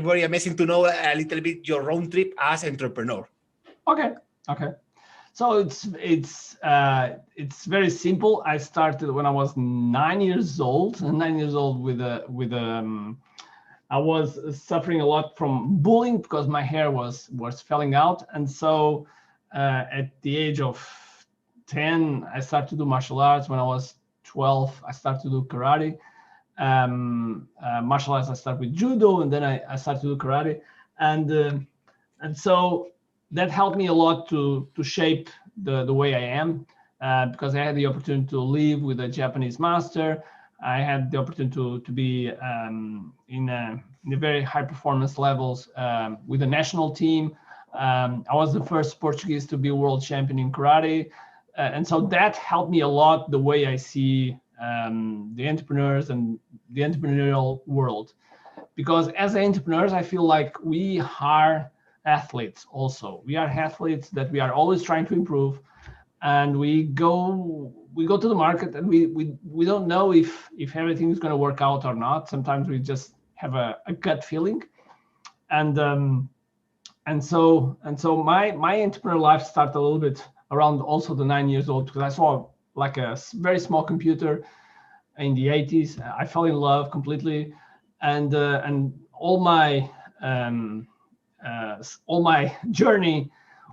very amazing to know a little bit your road trip as entrepreneur. Okay. So it's very simple. I started when I was 9 years old. 9 years old I was suffering a lot from bullying because my hair was falling out, and so at the age of 10, I started to do martial arts. When I was 12, I started to do karate. Martial arts, I started with judo, and then I started to do karate, and so that helped me a lot to shape the way I am, because I had the opportunity to live with a Japanese master. I had the opportunity to be in the very high performance levels with the national team. I was the first Portuguese to be world champion in karate. And so that helped me a lot the way I see the entrepreneurs and the entrepreneurial world. Because as entrepreneurs, I feel like we are athletes also. We are athletes that we are always trying to improve. And we go to the market, and we don't know if everything is going to work out or not. Sometimes we just have a gut feeling, and so my entrepreneurial life started a little bit around also the 9 years old, because I saw like a very small computer in the 80s. I fell in love completely, and all my journey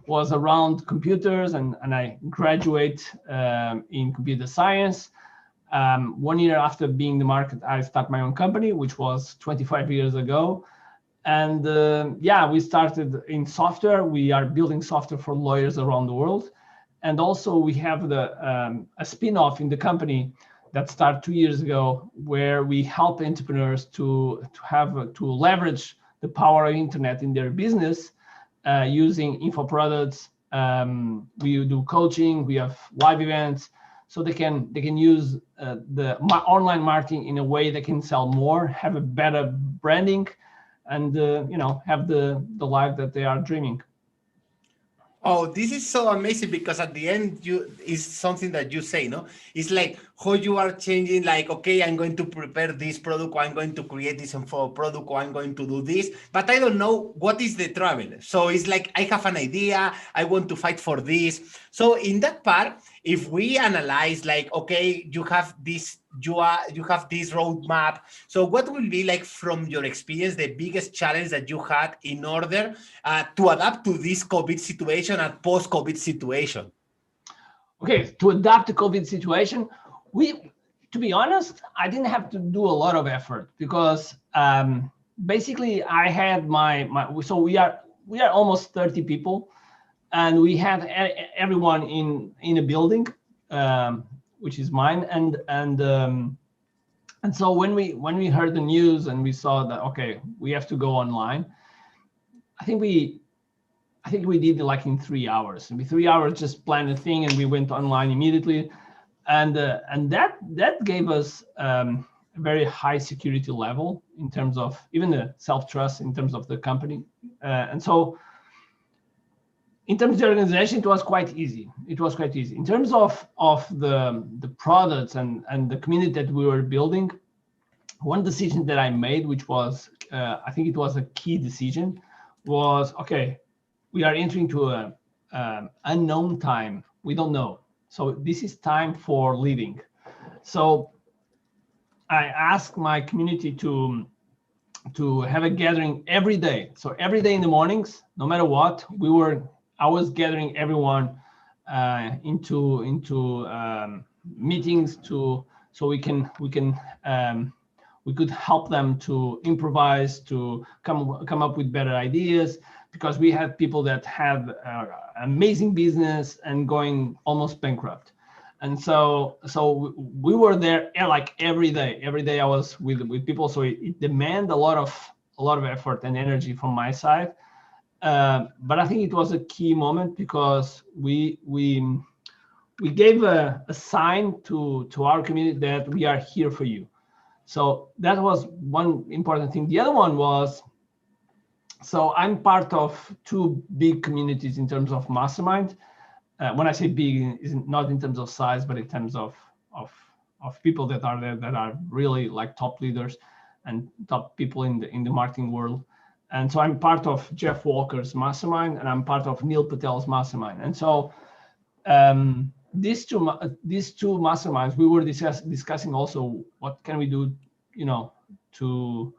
was around computers, and I graduate in computer science. 1 year after being in the market, I started my own company, which was 25 years ago. And we started in software. We are building software for lawyers around the world. And also we have a spin-off in the company that started 2 years ago, where we help entrepreneurs to leverage the power of internet in their business, using info products. We do coaching. We have live events, so they can use the online marketing in a way they can sell more, have a better branding, and have the life that they are dreaming. Oh, this is so amazing, because at the end, is something that you say, no? It's like how you are changing, like, okay, I'm going to prepare this product, or I'm going to create this info product, or I'm going to do this, but I don't know what is the travel. So it's like, I have an idea, I want to fight for this. So in that part, if we analyze, like, okay, you have this roadmap. So what will be, like, from your experience, the biggest challenge that you had in order to adapt to this COVID situation and post-COVID situation? Okay, to adapt to COVID situation, to be honest, I didn't have to do a lot of effort, because basically I had so we are almost 30 people, and we had everyone in a building, which is mine, and so when we heard the news and we saw that, okay, we have to go online, I think we did it like in 3 hours. And with 3 hours, just planned a thing, and we went online immediately, and that gave us a very high security level in terms of even the self-trust in terms of the company, and so in terms of the organization, it was quite easy. In terms of the products and the community that we were building, one decision that I made, which was I think it was a key decision, was, okay, we are entering to a unknown time. We don't know. So this is time for living. So I asked my community to have a gathering every day. So every day in the mornings, no matter what, I was gathering everyone into meetings so we could help them to improvise, to come up with better ideas, because we had people that had amazing business and going almost bankrupt. And so we were there like every day. Every day I was with people. So it demanded a lot of effort and energy from my side. But I think it was a key moment, because we gave a sign to our community that we are here for you. So that was one important thing. The other one was, so I'm part of two big communities in terms of mastermind. When I say big, is not in terms of size, but in terms of people that are there that are really like top leaders and top people in the marketing world. And so I'm part of Jeff Walker's mastermind, and I'm part of Neil Patel's mastermind. And so these two masterminds, we were discussing also what can we do, to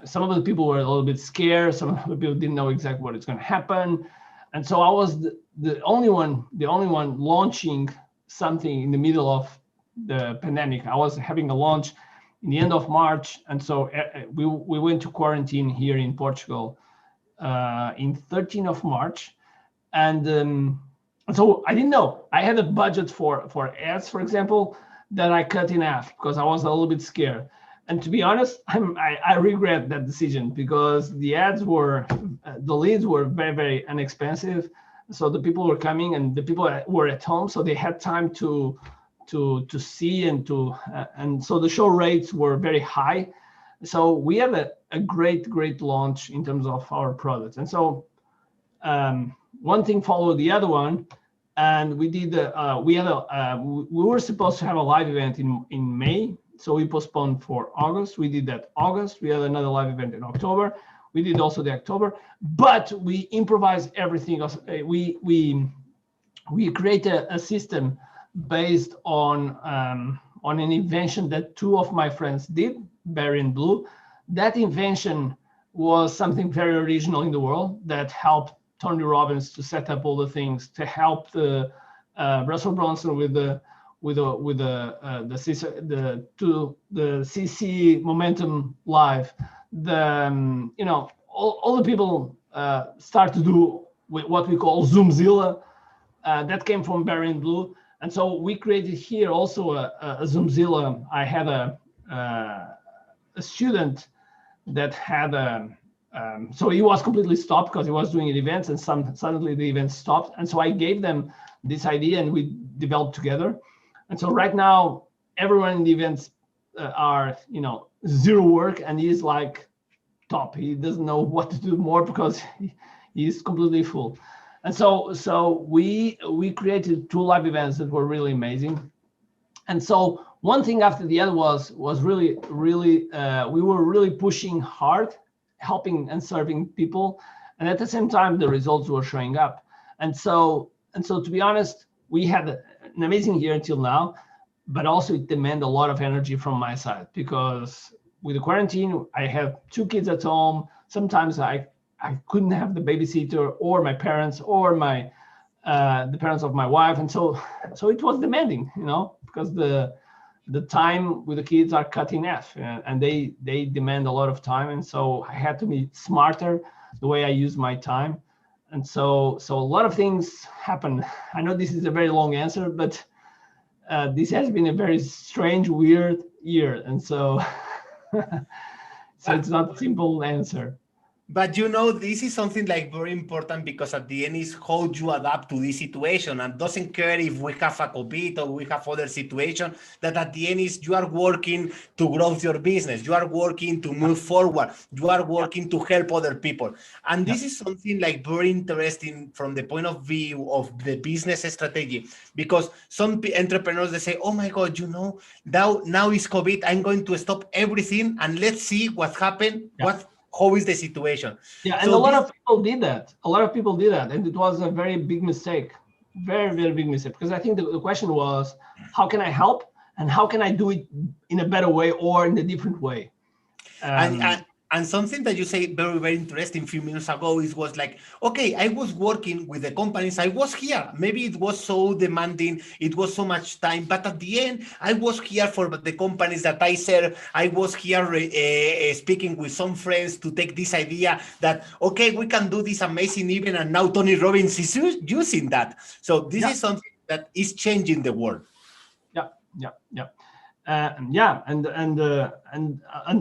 some of the people were a little bit scared. Some of the people didn't know exactly what is going to happen. And so I was the only one launching something in the middle of the pandemic. I was having a launch in the end of March. And so we went to quarantine here in Portugal in 13th of March. And so I didn't know. I had a budget for ads, for example, that I cut in half because I was a little bit scared. And to be honest, I regret that decision because the ads the leads were very, very inexpensive. So the people were coming and the people were at home, so they had time to see and so the show rates were very high. So we have a great launch in terms of our products. And so one thing followed the other one, and we did we were supposed to have a live event in May. So we postponed for August. We did that August. We had another live event in October. We did also the October, but we improvised everything else. We created a system based on an invention that two of my friends did, Barry and Blue. That invention was something very original in the world that helped Tony Robbins to set up all the things, to help the Russell Brunson with the CC Momentum Live. All the people start to do what we call Zoomzilla. That came from Barry and Blue. And so we created here also a Zoomzilla. I had a student that had so he was completely stopped because he was doing events, and suddenly the event stopped. And so I gave them this idea and we developed together. And so right now, everyone in the events are, zero work, and he's like top. He doesn't know what to do more because he's completely full. And so we created 2 live events that were really amazing. And so one thing after the other was really we were really pushing hard, helping and serving people, and at the same time the results were showing up. And so to be honest, we had an amazing year until now, but also it demanded a lot of energy from my side because with the quarantine, I have 2 kids at home. Sometimes I couldn't have the babysitter or my parents or the parents of my wife, and so it was demanding, because the time with the kids are cut in half, and they demand a lot of time, and so I had to be smarter the way I use my time. And so a lot of things happen. I know this is a very long answer, but this has been a very strange, weird year, and so so it's not a simple answer. But this is something like very important because at the end is how you adapt to this situation, and doesn't care if we have a COVID or we have other situation, that at the end is you are working to grow your business. You are working to move forward. You are working to help other people. And this is something like very interesting from the point of view of the business strategy, because some entrepreneurs, they say, oh my God, now is COVID. I'm going to stop everything and let's see what happened. How is the situation? Yeah, and a lot of people did that. And it was a very big mistake. Very, very big mistake. Because I think the question was, how can I help? And how can I do it in a better way or in a different way? And something that you say very, very interesting a few minutes ago was like, okay, I was working with the companies. I was here. Maybe it was so demanding. It was so much time. But at the end, I was here for the companies that I serve. I was here speaking with some friends to take this idea that, okay, we can do this amazing event. And now Tony Robbins is using that. So this is something that is changing the world. And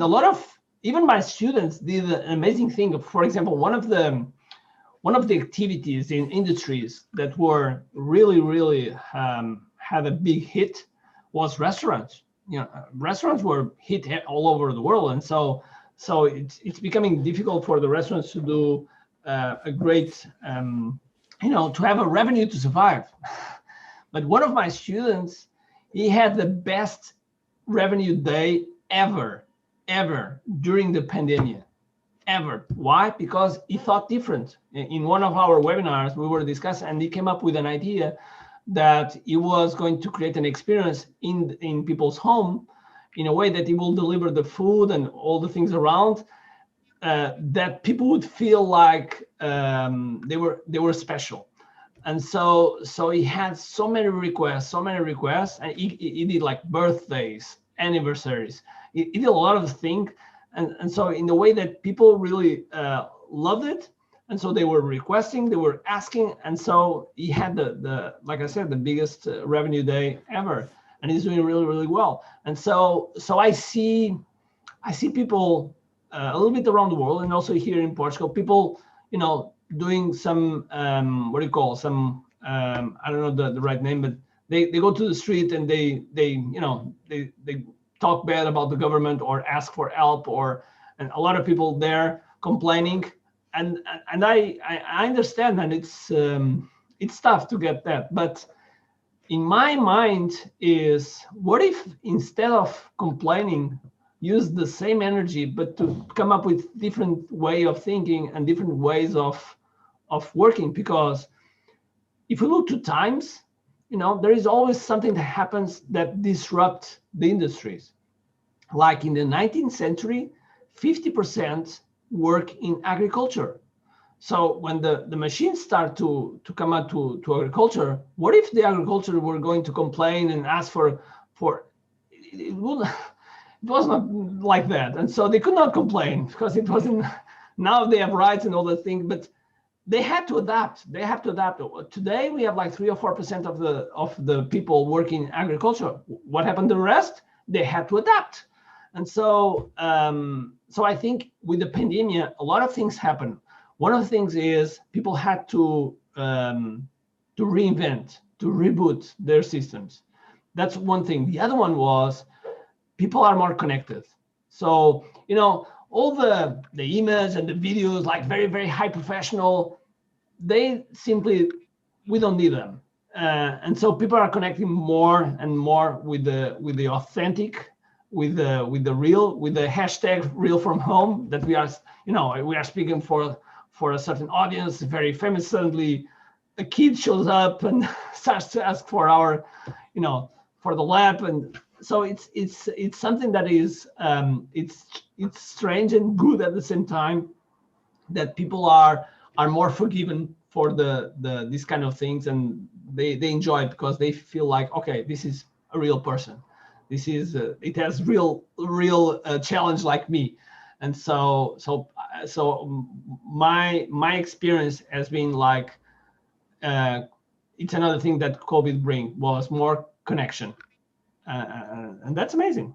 a lot of, even my students did an amazing thing. For example, one of the activities in industries that were really had a big hit was restaurants. Restaurants were hit all over the world, and so it's becoming difficult for the restaurants to do a great, to have a revenue to survive. But one of my students, he had the best revenue day ever during the pandemic. ever. Why? Because he thought different. In one of our webinars, we were discussing, and he came up with an idea that he was going to create an experience in people's home in a way that he will deliver the food and all the things around, that people would feel like they were special. And so he had so many requests, and he did like birthdays, anniversaries. He did a lot of things, and so in the way that people really loved it, and so they were requesting, they were asking, and so he had the like I said, the biggest revenue day ever, and he's doing really, really well. And so I see people a little bit around the world, and also here in Portugal, people, doing some what do you call, some I don't know the right name, but they go to the street and they talk bad about the government or ask for help, and a lot of people there complaining, and I understand, and it's tough to get that, but in my mind is, what if instead of complaining, use the same energy, but to come up with different way of thinking and different ways of working? Because if you look to times, there is always something that happens that disrupt the industries. Like in the 19th century, 50% work in agriculture. So when the machines start to come out to agriculture, what if the agriculture were going to complain and ask for it would it was not like that. And so they could not complain because it wasn't, now they have rights and all the things, but they had to adapt. They have to adapt. Today we have like 3 or 4% of the people working in agriculture. What happened to the rest? They had to adapt. And so I think with the pandemic, a lot of things happened. One of the things is people had to reinvent, to reboot their systems. That's one thing. The other one was people are more connected. So, all the images and the videos, like very, very high professional, we don't need them. And so people are connecting more and more with the authentic, with the real, with the hashtag real from home, that we are speaking for a certain audience, very famous. Suddenly a kid shows up and starts to ask for our, for the lab. And so it's something that is it's strange and good at the same time, that people are more forgiven for these kind of things, and they enjoy it because they feel like, okay, this is a real person. This is it has real challenge like me. And so my experience has been like, it's another thing that COVID bring was more connection. And that's amazing.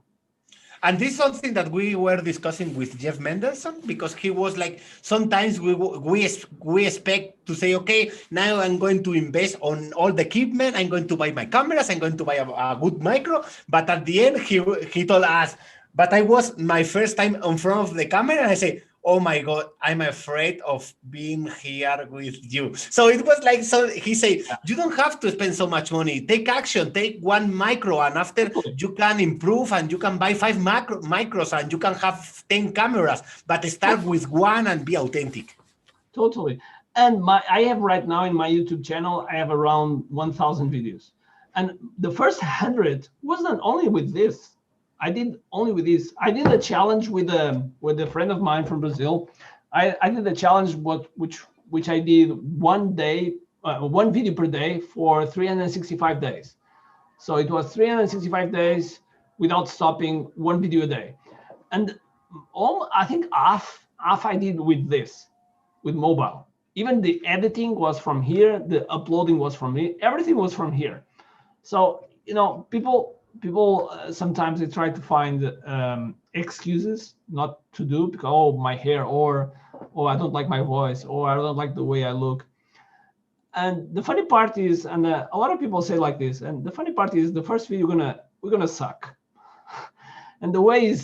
And this is something that we were discussing with Jeff Mendelson, because he was like, sometimes we expect to say, okay, now I'm going to invest on all the equipment, I'm going to buy my cameras, I'm going to buy a good micro. But at the end, he told us, but I was my first time in front of the camera, and I say, oh my God, I'm afraid of being here with you. So it was like, so he said, you don't have to spend so much money. Take action, take one micro, and after you can improve and you can buy 5 micros and you can have 10 cameras, but start with one and be authentic. Totally. And I have right now in my YouTube channel, I have around 1,000 videos. And the first 100 wasn't only with this. I did only with this. I did a challenge with a friend of mine from Brazil. I did a challenge which I did one video per day for 365 days. So it was 365 days without stopping, one video a day. And I think half I did with this, with mobile. Even the editing was from here, the uploading was from me, everything was from here. So, people sometimes they try to find excuses not to do, because, oh, my hair, or I don't like my voice, or I don't like the way I look. And the funny part is, and a lot of people say like this, and the funny part is, the first video we're gonna suck. And the way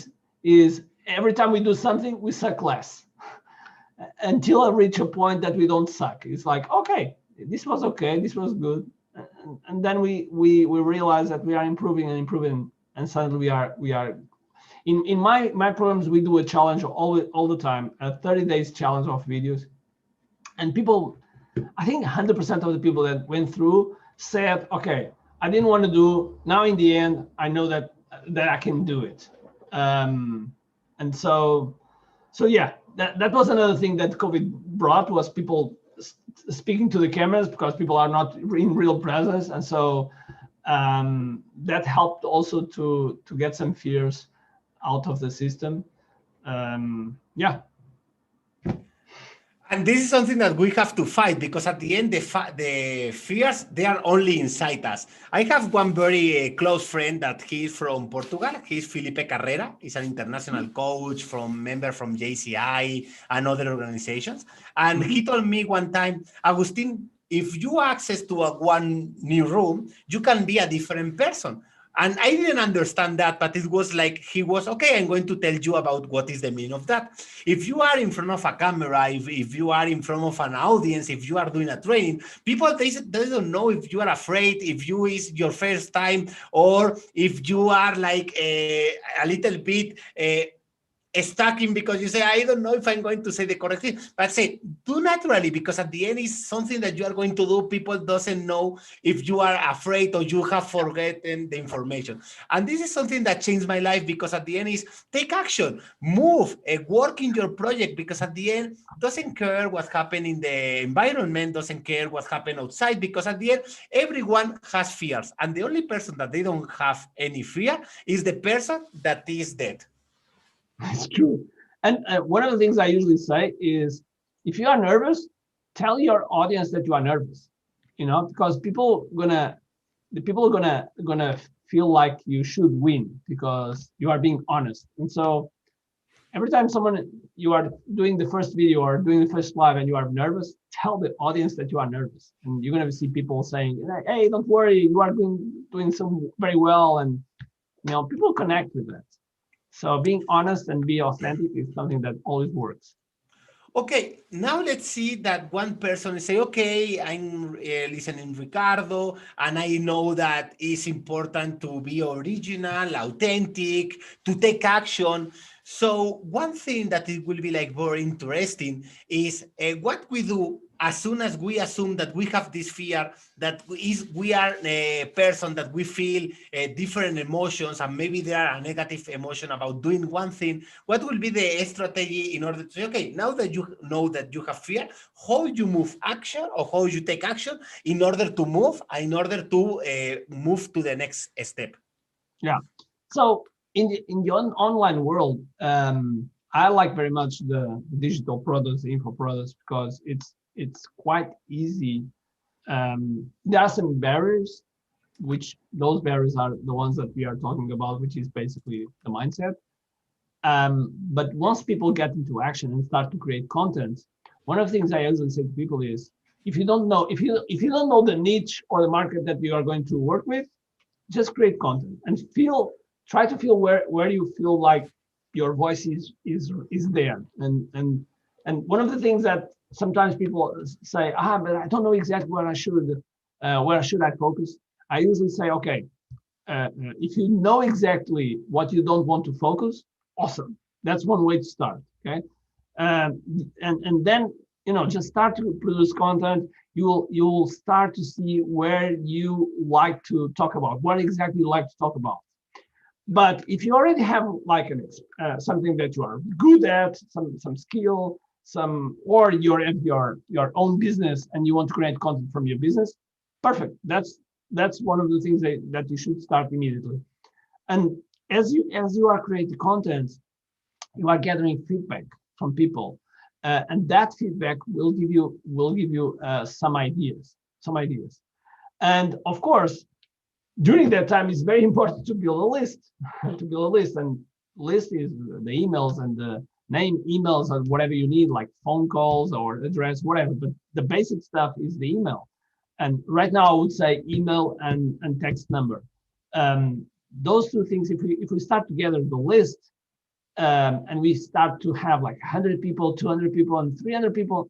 is every time we do something, we suck less until I reach a point that we don't suck. It's like, okay, this was good. And then we realize that we are improving, and suddenly we are in my programs, we do a challenge all the time, a 30 days challenge of videos. And people, I think 100% of the people that went through said, okay, I didn't want to do, now in the end, I know that I can do it. And so yeah, that was another thing that COVID brought, was people speaking to the cameras, because people are not in real presence. And so that helped also to get some fears out of the system. Yeah. And this is something that we have to fight, because at the end, the fears, they are only inside us. I have one very close friend that he's from Portugal. He's Felipe Carrera. He's an international coach, member from JCI and other organizations. And he told me one time, Agustin, if you access to one new room, you can be a different person. And I didn't understand that, but it was like, he was, okay, I'm going to tell you about what is the meaning of that. If you are in front of a camera, if you are in front of an audience, if you are doing a training, people, they don't know if you are afraid, if you is your first time, or if you are like a little bit stuck in, because you say, I don't know if I'm going to say the correct thing, but say, do naturally, because at the end is something that you are going to do. People doesn't know if you are afraid or you have forgotten the information. And this is something that changed my life, because at the end is take action, move, work in your project, because at the end doesn't care what happened in the environment, doesn't care what happened outside, because at the end, everyone has fears. And the only person that they don't have any fear is the person that is dead. It's true. And one of the things I usually say is, if you are nervous, tell your audience that you are nervous, because people are gonna feel like you should win because you are being honest. And so every time you are doing the first video or doing the first live and you are nervous, tell the audience that you are nervous. And you're gonna see people saying, hey, don't worry, you are doing so very well. And people connect with that. So being honest and be authentic is something that always works. Okay, now let's see that one person say, okay, I'm listening Ricardo, and I know that it's important to be original, authentic, to take action. So one thing that it will be like very interesting is what we do as soon as we assume that we have this fear, that we are a person that we feel different emotions, and maybe there are a negative emotion about doing one thing. What will be the strategy in order to say, okay, now that you know that you have fear, how you move action, or how you take action in order to move to the next step? Yeah. So in the online world, I like very much the digital products, the info products, because it's quite easy. There are some barriers, which those barriers are the ones that we are talking about, which is basically the mindset. But once people get into action and start to create content, one of the things I always say to people is, if you don't know the niche or the market that you are going to work with, just create content and try to feel where you feel like your voice is there. And one of the things that sometimes people say, but I don't know exactly where should I focus. I usually say, okay, if you know exactly what you don't want to focus, awesome. That's one way to start. Okay, and then just start to produce content. You'll start to see where you like to talk about, what exactly you like to talk about. But if you already have like something that you are good at, some skill, or you're at your own business and you want to create content from your business, perfect. That's one of the things that you should start immediately. And as you are creating content, you are gathering feedback from people, and that feedback will give you some ideas. And of course, during that time, it's very important to build a list. And list is the emails and the name emails and whatever you need, like phone calls or address, whatever. But the basic stuff is the email. And right now, I would say email and text number. Those two things, if we start together the list, and we start to have like 100 people, 200 people, and 300 people,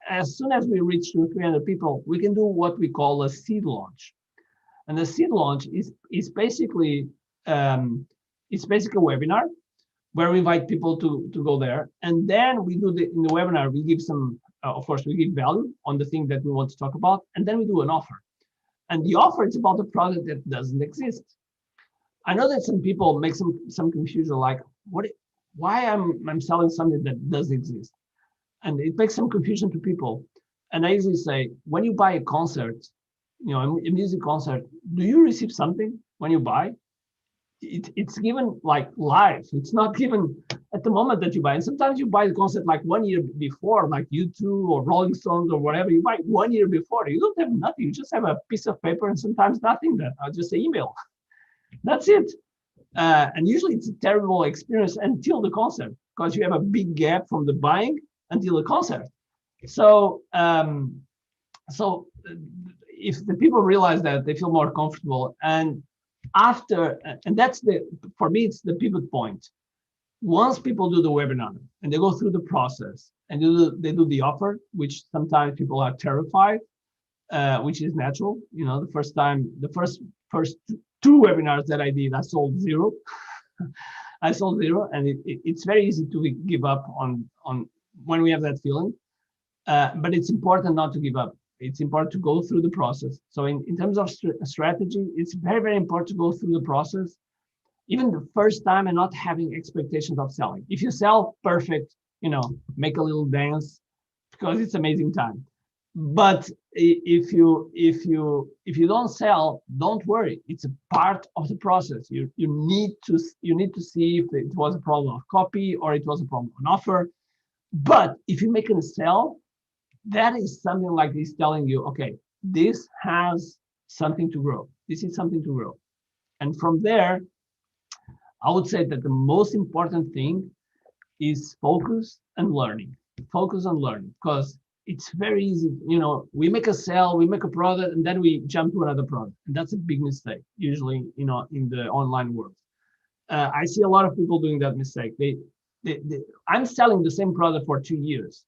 as soon as we reach to 300 people, we can do what we call a seed launch. And the seed launch is basically a webinar where we invite people to go there. And then we do in the webinar, we give some, of course, we give value on the thing that we want to talk about. And then we do an offer. And the offer is about a product that doesn't exist. I know that some people make some confusion, like, why I'm selling something that does exist? And it makes some confusion to people. And I usually say, when you buy a concert, a music concert, do you receive something when you buy? It's given like live. It's not given at the moment that you buy. And sometimes you buy the concert like 1 year before, like U2 or Rolling Stones or whatever. You buy 1 year before. You don't have nothing. You just have a piece of paper and sometimes nothing. Just an email. That's it. And usually it's a terrible experience until the concert, because you have a big gap from the buying until the concert. So, if the people realize that, they feel more comfortable. And that's for me, it's the pivot point. Once people do the webinar and they go through the process and they do the offer, which sometimes people are terrified, which is natural. The first two webinars that I did, I sold zero. I sold zero, and it's very easy to give up on when we have that feeling. But it's important not to give up. It's important to go through the process. So in terms of strategy, it's very, very important to go through the process, even the first time, and not having expectations of selling. If you sell, perfect, make a little dance, because it's amazing time. But if you don't sell, don't worry. It's a part of the process. You need to see if it was a problem of copy or it was a problem of an offer. But if you make a sell, that is something like this telling you, okay, this has something to grow. This is something to grow. And from there, I would say that the most important thing is focus and learning. Focus on learning, because it's very easy. We make a sale, we make a product, and then we jump to another product. And that's a big mistake, usually, in the online world. I see a lot of people doing that mistake. I'm selling the same product for 2 years.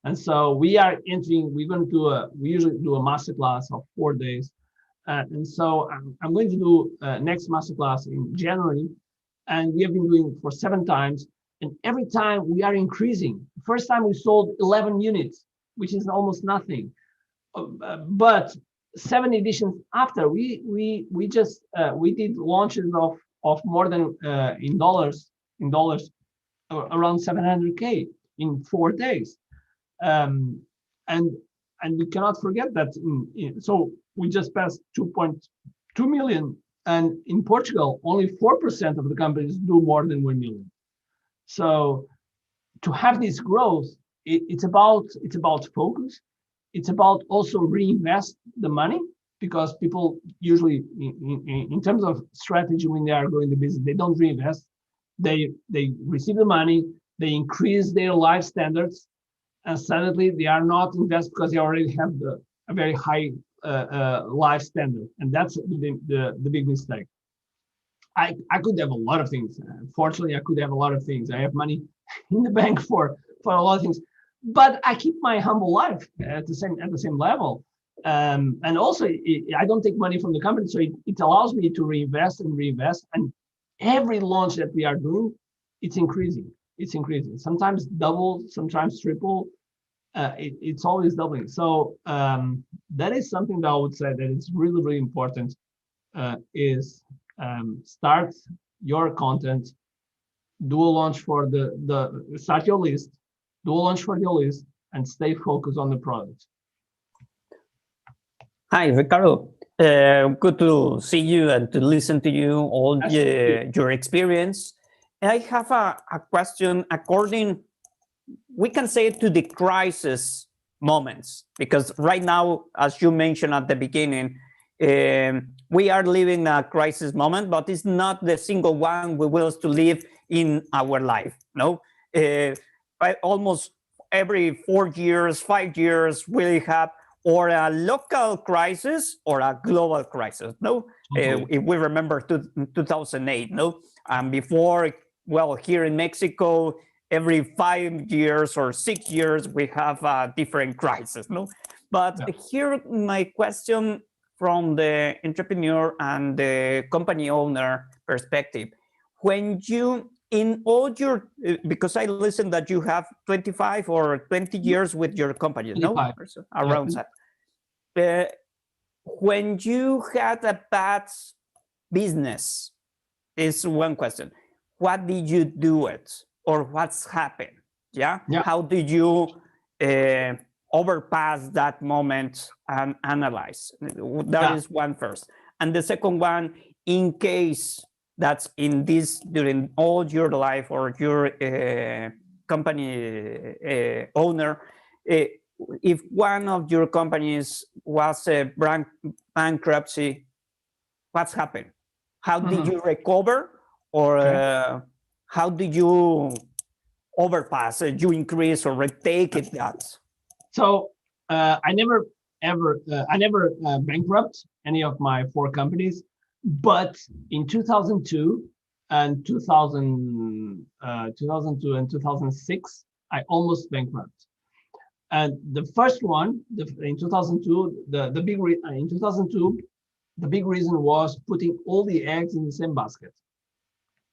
And so we usually do a masterclass of 4 days. And so I'm going to do next masterclass in January. And we have been doing it for 7 times. And every time we are increasing. First time we sold 11 units, which is almost nothing. But 7 editions after, we did launches of more than in dollars around 700K in 4 days. And we cannot forget that. So we just passed 2.2 million, and in Portugal, only 4% of the companies do more than 1 million. So to have this growth, it's about focus. It's about also reinvest the money, because people usually, in terms of strategy, when they are growing the business, they don't reinvest. They receive the money, they increase their life standards, and suddenly they are not invested because they already have a very high life standard, and that's the big mistake. I could have a lot of things. Fortunately, I could have a lot of things. I have money in the bank for a lot of things, but I keep my humble life at the same level. And also, I don't take money from the company, so it allows me to reinvest. And every launch that we are doing, it's increasing. It's increasing. Sometimes double, sometimes triple. It's always doubling. So that is something that I would say that it's really, really important. Is start your content, do a launch for start your list, do a launch for your list, and stay focused on the product. Hi, Ricardo. Good to see you and to listen to you, all your experience. I have a question according, we can say, to the crisis moments, because right now, as you mentioned at the beginning, we are living a crisis moment, but it's not the single one we will to live in our life. No, almost every 4 years, 5 years, we have or a local crisis or a global crisis. No, if we remember 2008. No, and before, well, here in Mexico, every 5 years or 6 years we have a different crisis. No, but here my question from the entrepreneur and the company owner perspective: when you in all your, because I listened that you have 25 or 20 years with your company, no? 25. Around Yeah. that. When you had a bad business, is one question. What did you do it, or what's happened? Yeah. How did you overpass that moment and analyze? That is one first. And the second one, in case that's in this during all your life or your company owner, if one of your companies was a bankruptcy, what's happened? How did you recover, or how did you overpass? You increase or retake it? That. So I never bankrupt any of my 4 companies, but in 2002 and 2002 and 2006, I almost bankrupt. And the first one, in 2002, in 2002, the big reason was putting all the eggs in the same basket.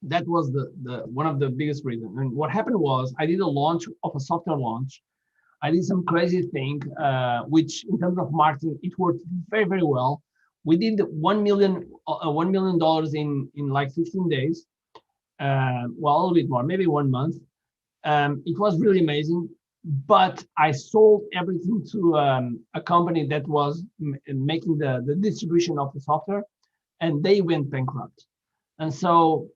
That was the one of the biggest reasons. And what happened was I did a launch of a software launch. I did some crazy thing, which in terms of marketing, it worked very, very well. We did $1 million in like 15 days. Well, a little bit more, maybe 1 month. It was really amazing. But I sold everything to a company that was making the distribution of the software, and they went bankrupt. And so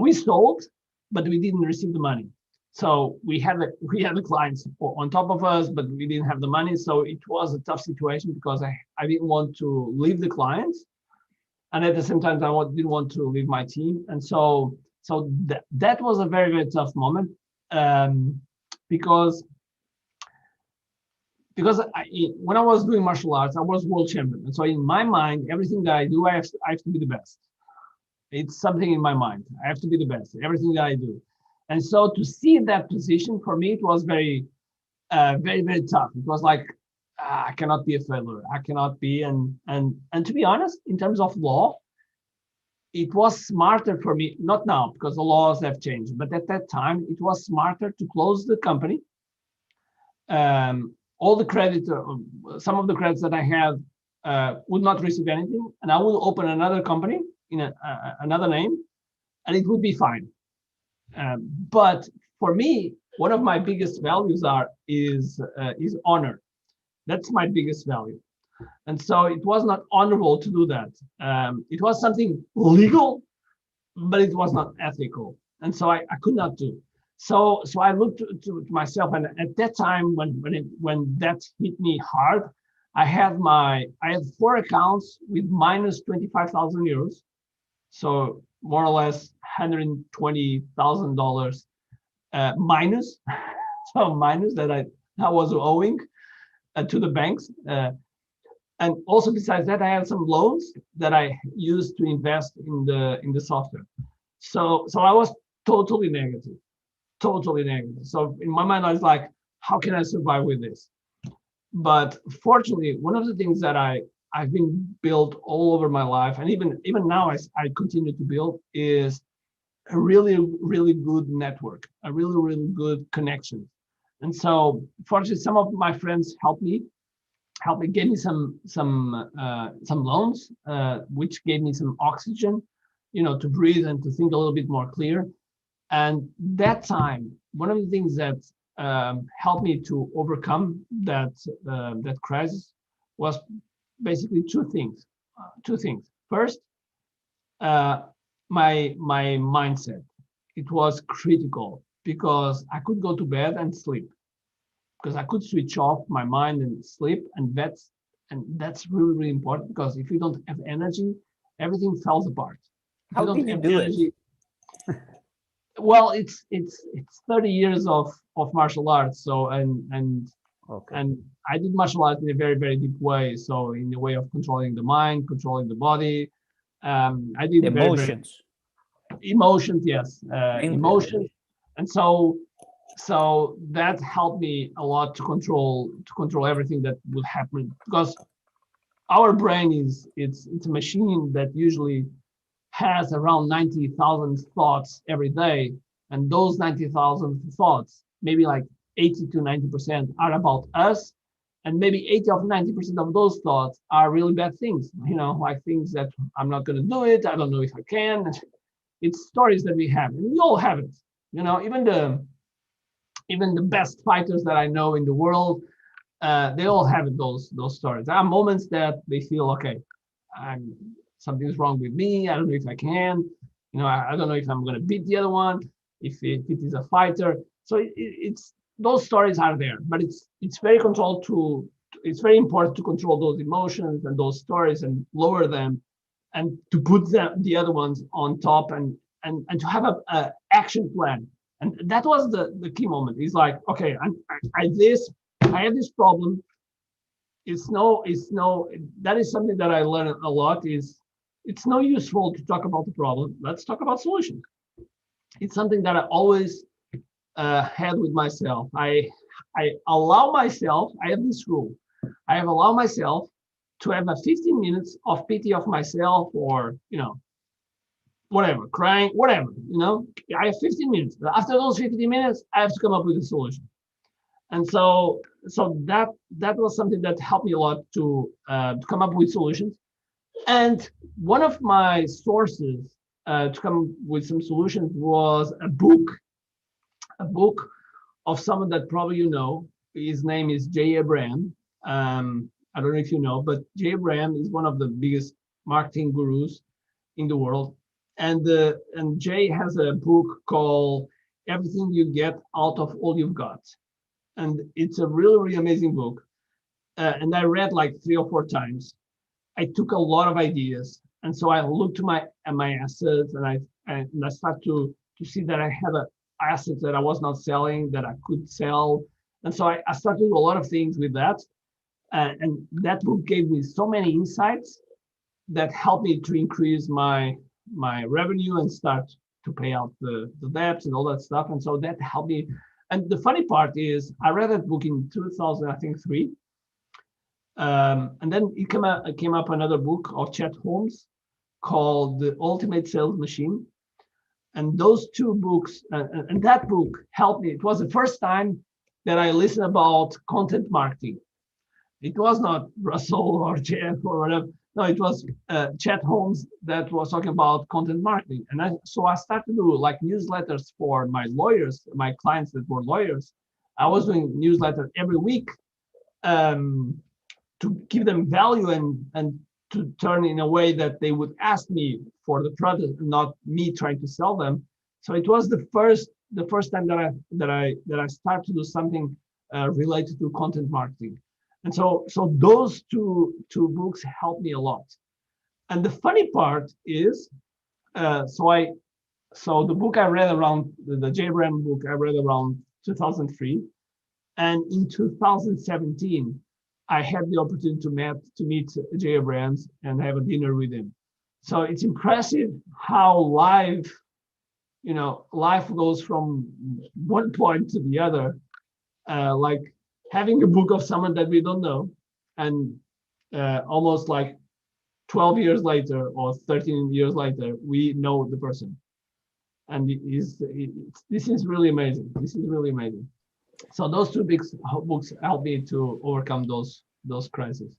we sold, but we didn't receive the money. So we had the clients on top of us, but we didn't have the money. So it was a tough situation because I didn't want to leave the clients, and at the same time I didn't want to leave my team. And so that was a very, very tough moment. Because when I was doing martial arts, I was world champion. And so in my mind, everything that I do, I have to be the best. It's something in my mind. I have to be the best, everything that I do. And so to see that position, for me, it was very, very, very tough. It was like, I cannot be a failure. I cannot be. And to be honest, in terms of law, it was smarter for me, not now because the laws have changed, but at that time, it was smarter to close the company. All the credit, some of the credits that I had would not receive anything, and I will open another company in another name, and it would be fine. But for me, one of my biggest values is honor. That's my biggest value. And so it was not honorable to do that. It was something legal, but it was not ethical. And so I could not do. So I looked to myself, and at that time when that hit me hard, I had 4 accounts with minus 25,000 euros. So more or less $120,000 minus. So minus that I was owing to the banks. And also besides that, I had some loans that I used to invest in the software. So I was totally negative. So in my mind, I was like, how can I survive with this? But fortunately, one of the things that I've been built all over my life, and even now I continue to build, is a really, really good network, a really, really good connection. And so fortunately, some of my friends helped me, gave me some loans, which gave me some oxygen, to breathe and to think a little bit more clear. And that time, one of the things that helped me to overcome that crisis was basically two things. First, my mindset. It was critical because I could go to bed and sleep, because I could switch off my mind and sleep, and that's really, really important, because if you don't have energy, everything falls apart. How did you do it? Well, it's 30 years of martial arts. So and I did martial arts in a very, very deep way. So in the way of controlling the mind, controlling the body. I did emotions. Emotions, yes, emotions, and so that helped me a lot to control everything that would happen, because our brain it's a machine that usually has around 90,000 thoughts every day. And those 90,000 thoughts, maybe like 80 to 90% are about us. And maybe 80 or 90% of those thoughts are really bad things, like things that I'm not going to do it. I don't know if I can. It's stories that we have, and we all have it. Even the best fighters that I know in the world, they all have those stories. There are moments that they feel, okay, something's wrong with me. I don't know if I can. I don't know if I'm going to beat the other one, if it is a fighter. So it's those stories are there, but it's very controlled it's very important to control those emotions and those stories and lower them, and to put the other ones on top, and to have a action plan. And that was the key moment. It's like, okay, I have this problem. That is something that I learned a lot. Is it's no useful to talk about the problem. Let's talk about solutions. It's something that I always had with myself. I allow myself, I have this rule. I have allowed myself to have a 15 minutes of pity of myself, or, whatever, crying, whatever, I have 15 minutes. After those 15 minutes, I have to come up with a solution. And so that was something that helped me a lot to come up with solutions. And one of my sources to come with some solutions was a book of someone that probably you know. His name is Jay Abraham. I don't know if you know, but Jay Abraham is one of the biggest marketing gurus in the world. And Jay has a book called Everything You Get Out of All You've Got. And it's a really, really amazing book. And I read like 3 or 4 times. I took a lot of ideas. And so I looked to my assets, and I started to see that I had assets that I was not selling that I could sell. And so I started to do a lot of things with that. And that book gave me so many insights that helped me to increase my revenue and start to pay out the debts and all that stuff. And so that helped me. And the funny part is, I read that book in 2003. And then it came up another book of Chet Holmes called The Ultimate Sales Machine. And those 2 books, and that book helped me. It was the first time that I listened about content marketing. It was not Russell or Jeff or whatever. No, it was Chet Holmes that was talking about content marketing. And so I started to do like newsletters for my lawyers, my clients that were lawyers. I was doing newsletter every week to give them value and to turn in a way that they would ask me for the product, not me trying to sell them. So it was the first time that I started to do something related to content marketing. And so those two books helped me a lot. And the funny part is, so the book I read around, the Jay Abraham book I read around 2003, and in 2017 I had the opportunity to meet Jay Abraham and have a dinner with him. So it's impressive how life goes from one point to the other. Like having a book of someone that we don't know, and almost like 12 years later or 13 years later, we know the person. And this is really amazing. This is really amazing. So those 2 big books helped me to overcome those crises.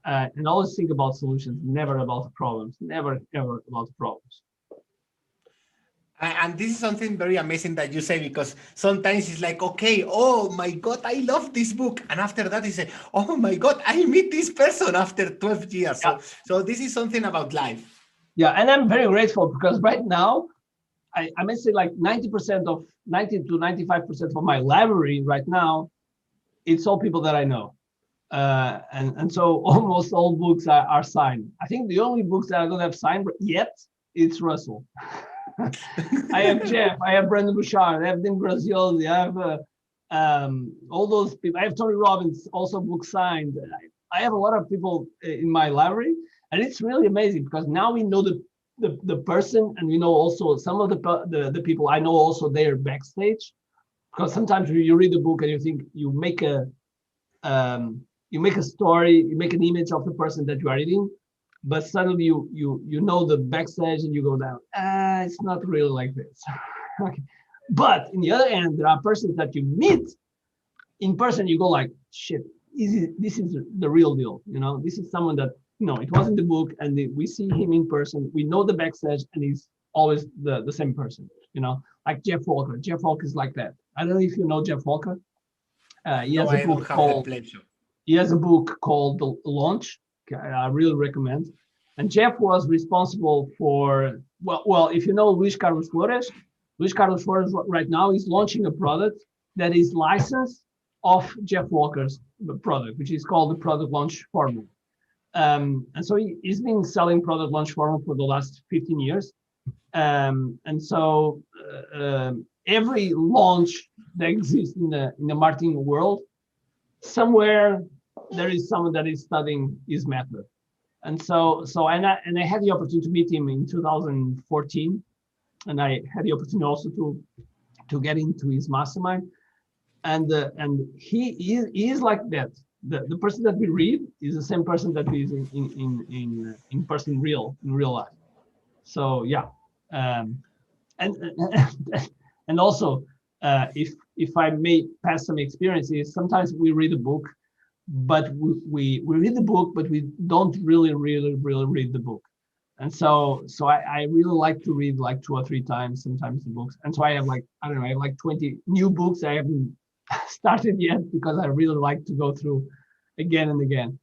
And always think about solutions, never about the problems, never ever about the problems. And this is something very amazing that you say, because sometimes it's like, okay, oh my God, I love this book. And after that, you say, oh my God, I meet this person after 12 years. Yeah. So this is something about life. Yeah, and I'm very grateful, because right now, I may say like 90 to 95% of my library right now, it's all people that I know. And so almost all books are signed. I think the only books that I don't have signed yet, it's Russell. I have Jeff, I have Brandon Bouchard, I have Dean Graziosi, I have all those people. I have Tony Robbins, also book signed. I have a lot of people in my library, and it's really amazing, because now we know the person, and we know also some of the people. I know also their backstage, because sometimes you read the book and you think you make a story, you make an image of the person that you are reading, but suddenly you know the backstage and you go down, it's not really like this. Okay. But in the other end, there are persons that you meet in person, you go like, shit, this is the real deal. This is someone that, it was in the book, and we see him in person. We know the backstage, and he's always the same person, like Jeff Walker. Jeff Walker is like that. I don't know if you know Jeff Walker. He No, has a I don't book have called, the pleasure. he has a book called The Launch. I really recommend. And Jeff was responsible for, well, if you know Luis Carlos Flores right now is launching a product that is licensed of Jeff Walker's product, which is called the Product Launch Formula. And so he's been selling Product Launch Formula for the last 15 years. And so every launch that exists in the marketing world, somewhere there is someone that is studying his method. And so I had the opportunity to meet him in 2014, and I had the opportunity also to get into his mastermind. And he is like that. The person that we read is the same person that is in person in real life. So yeah, and and also if I may pass some experiences, sometimes we read a book, but we read the book, but we don't really read the book. And so I really like to read like 2 or 3 times sometimes the books. And so I have like, I don't know, I have like 20 new books I haven't started yet, because I really like to go through again and again.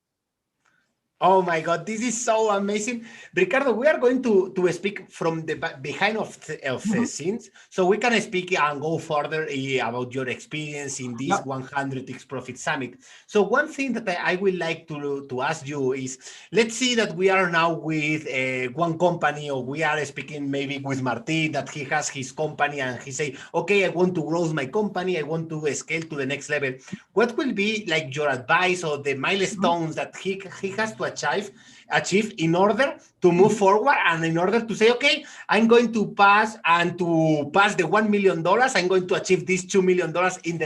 Oh my God, this is so amazing. Ricardo, we are going to speak from the behind of the scenes, so we can speak and go further about your experience in this 100x Profit Summit. So one thing that I would like to ask you is, let's see that we are now with one company, or we are speaking maybe with Martin, that he has his company and he say, okay, I want to grow my company, I want to scale to the next level. What will be like your advice or the milestones that he has to achieve in order to move forward, and in order to say, okay, I'm going to pass the $1 million, I'm going to achieve this $2 million in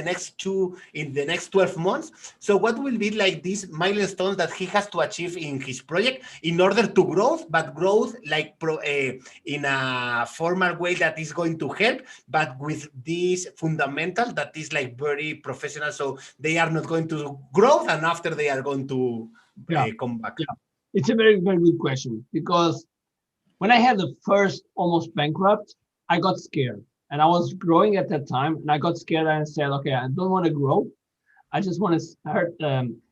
the next 12 months. So what will be like these milestones that he has to achieve in his project in order to grow, but growth like in a formal way that is going to help, but with this fundamental that is like very professional, so they are not going to grow, and after they are going to come back. Yeah, it's a very, very good question, because when I had the first almost bankrupt, I got scared, and I was growing at that time, and I got scared and I said, okay, I don't want to grow. I just want to start,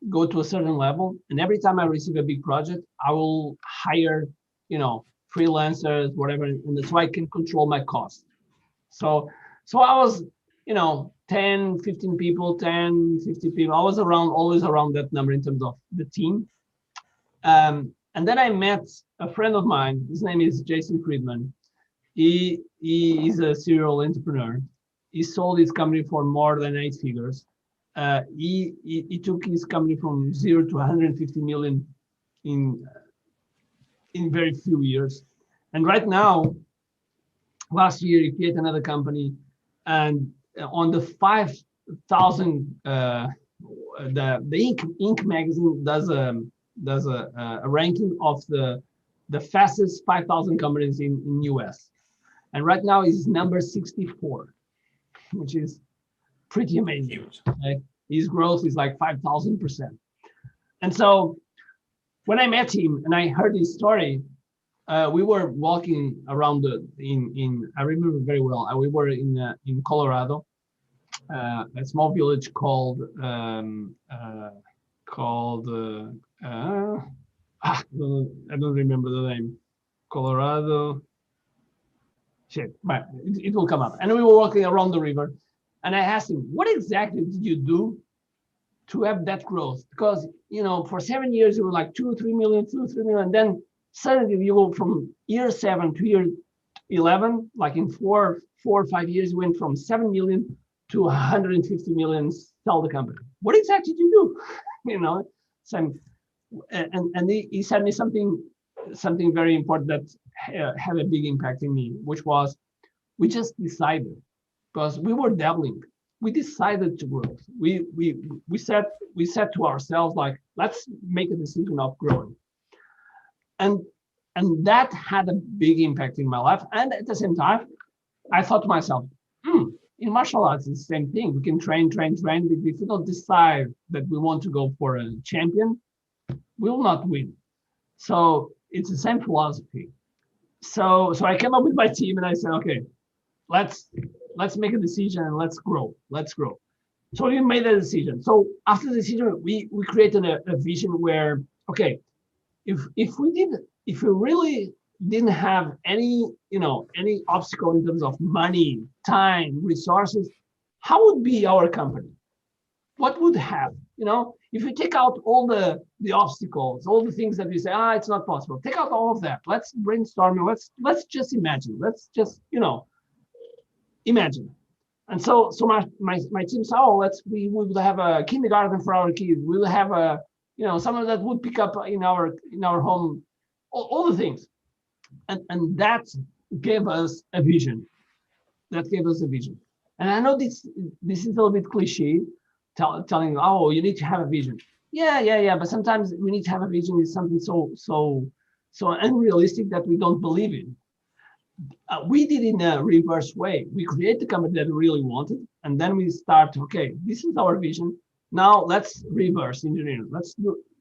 go to a certain level. And every time I receive a big project, I will hire, freelancers, whatever, and so I can control my costs. So I was, 10, 15 people, 10, 50 people. I was always around that number in terms of the team. And then I met a friend of mine. His name is Jason Friedman. He is a serial entrepreneur. He sold his company for more than 8 figures. He took his company from 0 to 150 million in very few years. And right now, last year he created another company, and on the 5,000, the Inc. magazine does a ranking of the fastest 5,000 companies in US, and right now is number 64, which is pretty amazing. Right? His growth is like 5,000%. And so when I met him and I heard his story, we were walking around I remember very well. We were in Colorado, a small village called I don't remember the name. Colorado. Shit, but it will come up. And we were walking around the river, and I asked him, "What exactly did you do to have that growth? Because for 7 years you were like 2 or 3 million, 2 or 3 million, and then suddenly you go from year 7 to year 11, like in 4 or 5 years, you went from 7 million to 150 million. Sell the company. What exactly did you do?" So and he said me something very important that had a big impact in me, which was, we just decided, because we were dabbling. We decided to grow. We said to ourselves, like, let's make a decision of growing. and that had a big impact in my life. And at the same time, I thought to myself, in martial arts, it's the same thing. We can train. But if we don't decide that we want to go for a champion, we will not win. So it's the same philosophy. So I came up with my team and I said, okay, let's make a decision and let's grow. So we made a decision. So after the decision, we created a vision where, okay, if we really didn't have any obstacle in terms of money, time, resources, how would be our company? What would have, if we take out all the obstacles, all the things that we say, it's not possible, take out all of that. Let's brainstorm. Let's just imagine. Let's just, imagine. And so my team said, we would have a kindergarten for our kids. We will have someone that would pick up in our home, all the things. And that gave us a vision. And I know this is a little bit cliche, telling, you need to have a vision. Yeah. But sometimes we need to have a vision is something so unrealistic that we don't believe in. We did in a reverse way. We create the company that we really wanted, and then we start, okay, this is our vision. Now let's reverse engineer. Let's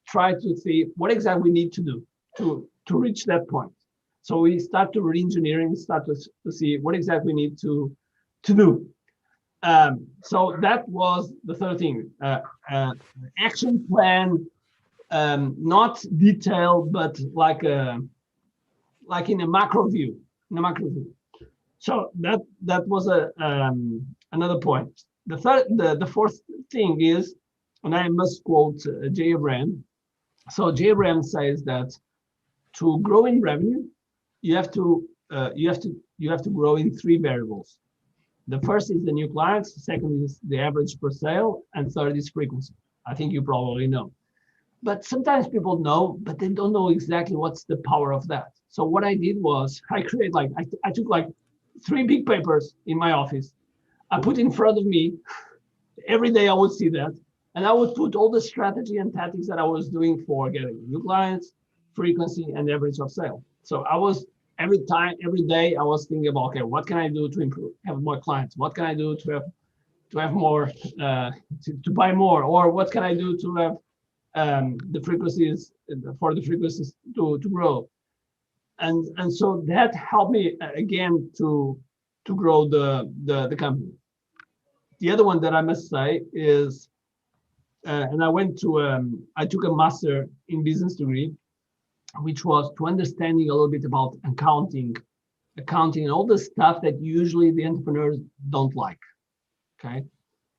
try to see what exactly we need to do to reach that point. So we start to re-engineering, start to see what exactly we need to do. So that was the third thing. Action plan, not detailed, but like in a macro view. So that was another point. The fourth thing is, and I must quote Jay Abraham. So Jay Abraham says that to grow in revenue, you have to grow in three variables. The first is the new clients, the second is the average per sale, and third is frequency. I think you probably know. But sometimes people know, but they don't know exactly what's the power of that. So what I did was I created I took 3 big papers in my office. I put in front of me, every day I would see that, and I would put all the strategy and tactics that I was doing for getting new clients, frequency, and average of sale. So I was every day I was thinking about, okay, what can I do to improve, have more clients? What can I do to have more, to buy more? Or what can I do to have the frequencies to grow? And so that helped me again to grow the company. The other one that I must say is, and I took a master in business degree, which was to understanding a little bit about accounting and all the stuff that usually the entrepreneurs don't like. Okay.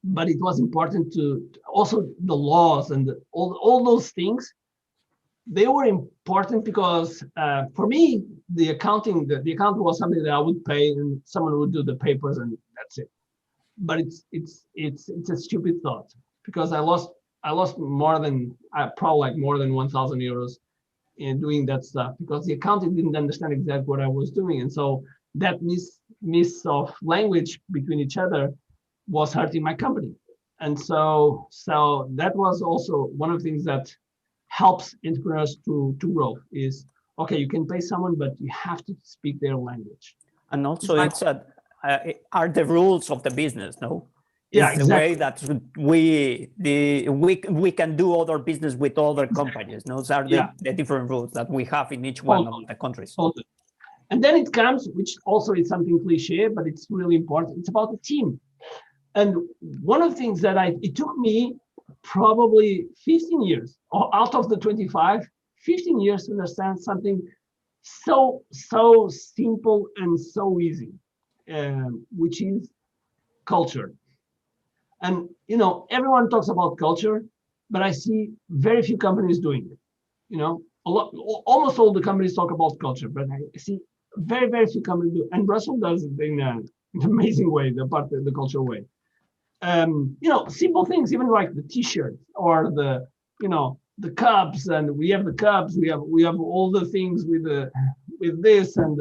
But it was important to also the laws and all those things. They were important because for me, the accounting was something that I would pay and someone would do the papers and that's it. But it's a stupid thought, because I lost more than probably more than 1,000 euros in doing that stuff, because the accountant didn't understand exactly what I was doing, and so that miss of language between each other was hurting my company. And so that was also one of the things that helps entrepreneurs to grow is, okay, you can pay someone, but you have to speak their language. And also are the rules of the business, no? Yeah, it's exactly. the way that we can do other business with other companies. No? Those are the different rules that we have in each one of the countries. And then it comes, which also is something cliche, but it's really important. It's about the team. And one of the things that it took me probably 15 years, or out of the 25, 15 years to understand something so simple and so easy, which is culture. And everyone talks about culture, but I see very few companies doing it. Almost all the companies talk about culture, but I see very few companies do. And Russell does it in an amazing way, the culture way. Simple things, even like the T-shirt or the Cubs, and we have the Cubs. We have all the things with this and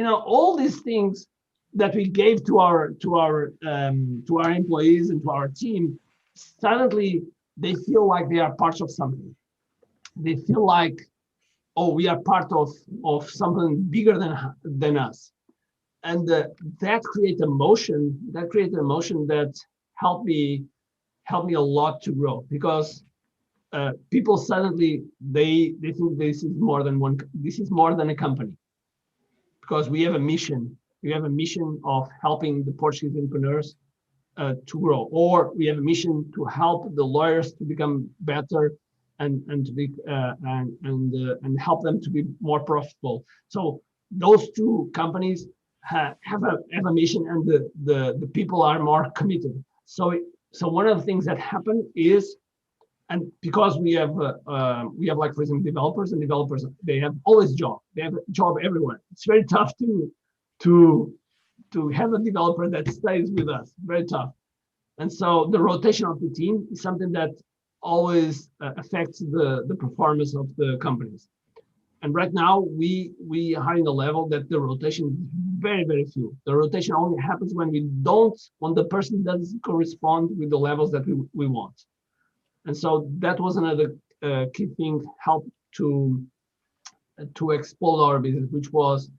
all these things that we gave to our employees and to our team. Suddenly, they feel like they are part of something. They feel like oh, we are part of something bigger than us. And that created emotion. That created emotion that helped me a lot to grow, because people suddenly they think this is more than one. This is more than a company, because we have a mission. We have a mission of helping the Portuguese entrepreneurs to grow, or we have a mission to help the lawyers to become better and to be and help them to be more profitable. So those two companies have a mission, and the people are more committed. So one of the things that happened is, and because we have like, for example, developers, and developers, they have always job. They have a job everywhere. It's very tough to have a developer that stays with us. Very tough. And so the rotation of the team is something that always affects the performance of the companies. And right now we are in a level that the rotation is very, very few. The rotation only happens when when the person doesn't correspond with the levels that we want. And so that was another key thing, helped to explode our business, which was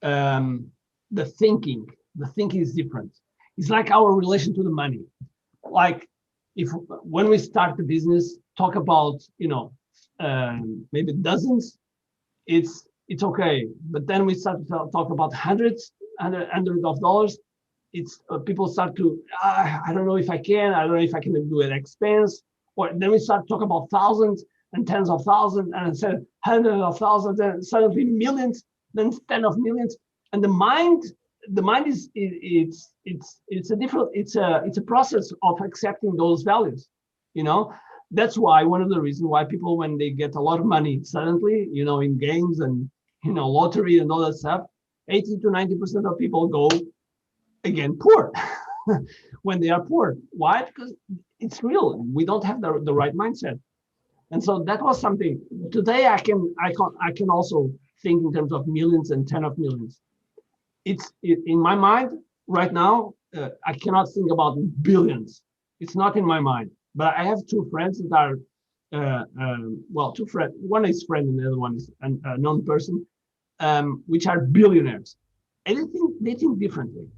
the thinking. The thinking is different. It's like our relation to the money. Like, if when we start the business, talk about maybe dozens, it's okay. But then we start to talk about hundreds of dollars. It's people start to I don't know if I can. I don't know if I can do an expense. Or then we start to talk about thousands and tens of thousands, and instead hundreds of thousands, and suddenly millions, then tens of millions. And the mind is it's a different it's a process of accepting those values. That's why one of the reasons why people, when they get a lot of money suddenly, in games and lottery and all that stuff, 80 to 90% of people go again poor when they are poor. Why? Because it's real. We don't have the right mindset. And so that was something. Today I can also think in terms of millions and 10 of millions. It's in my mind right now. I cannot think about billions. It's not in my mind. But I have two friends that are two friends. One is friend, and the other one is a known person, which are billionaires. And they think differently.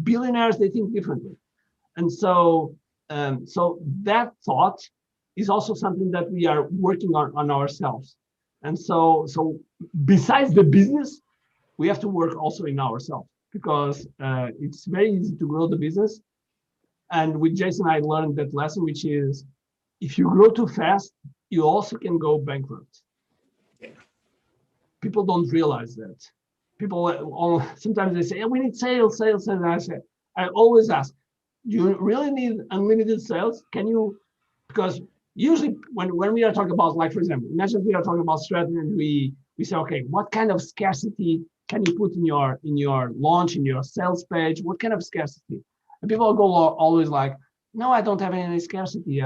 Billionaires, they think differently. And so that thought is also something that we are working on ourselves. And so besides the business, we have to work also in ourselves, because it's very easy to grow the business. And with Jason, I learned that lesson, which is, if you grow too fast, you also can go bankrupt. Yeah. People don't realize that. People sometimes they say, we need sales. And I always ask, do you really need unlimited sales? Can you? Because usually when we are talking about, like, for example, imagine we are talking about strategy, and we say, okay, what kind of scarcity can you put in your launch, in your sales page? What kind of scarcity? And people go always like, no, I don't have any scarcity,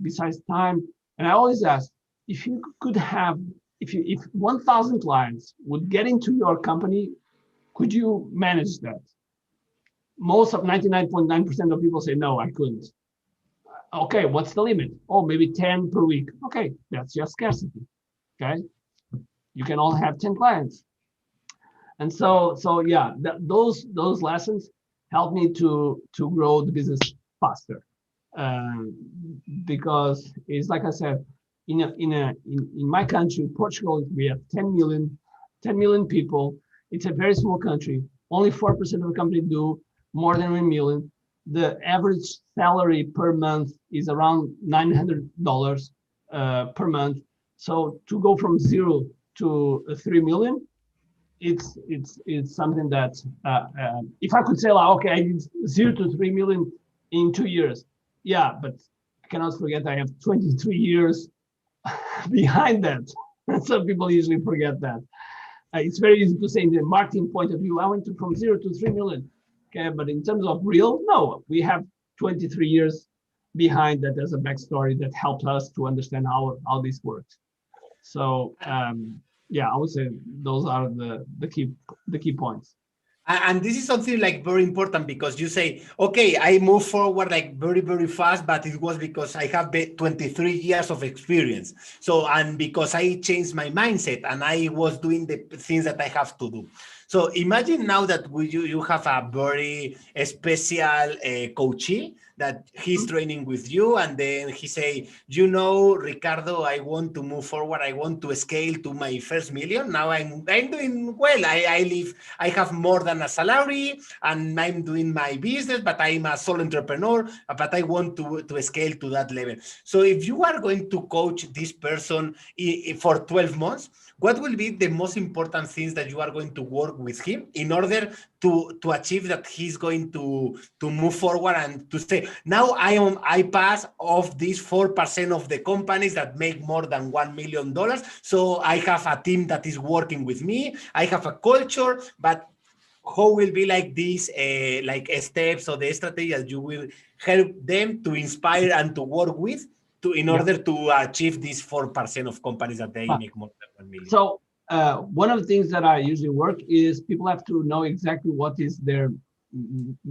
besides time. And I always ask, if you could have, if 1,000 clients would get into your company, could you manage that? Most of 99.9% of people say, no, I couldn't. Okay, what's the limit? Oh, maybe 10 per week. Okay, that's just scarcity. Okay, you can all have 10 clients. And so yeah, those lessons helped me to grow the business faster, because it's like I said, in my country, Portugal, we have 10 million people. It's a very small country. Only 4% of the company do more than 1 million. The average salary per month is around $900 per month. So to go from 0 to 3 million, it's something that if I could say, like, okay, I did 0 to 3 million in 2 years. Yeah, but I cannot forget I have 23 years behind that. Some people usually forget that. It's very easy to say, in the marketing point of view, I went from 0 to 3 million. Okay, but in terms of real, no, we have 23 years behind that as a backstory that helped us to understand how this works. So yeah, I would say those are the key points. And this is something like very important because you say, okay, I move forward like very, very fast, but it was because I have 23 years of experience. So, and because I changed my mindset and I was doing the things that I have to do. So imagine now that you have a very special coachee that he's training with you, and then he say, you know, Ricardo, I want to move forward. I want to scale to my first million. Now I'm doing well. I have more than a salary, and I'm doing my business, but I'm a sole entrepreneur, but I want to scale to that level. So if you are going to coach this person for 12 months, what will be the most important things that you are going to work with him in order to achieve that he's going to move forward and to say, now I pass off these 4% of the companies that make more than $1 million. So I have a team that is working with me. I have a culture, but how will be like these like steps or the strategy that you will help them to inspire and to work with to in order to achieve these 4% of companies that they make more than 1 million. So one of the things that I usually work is people have to know exactly what is their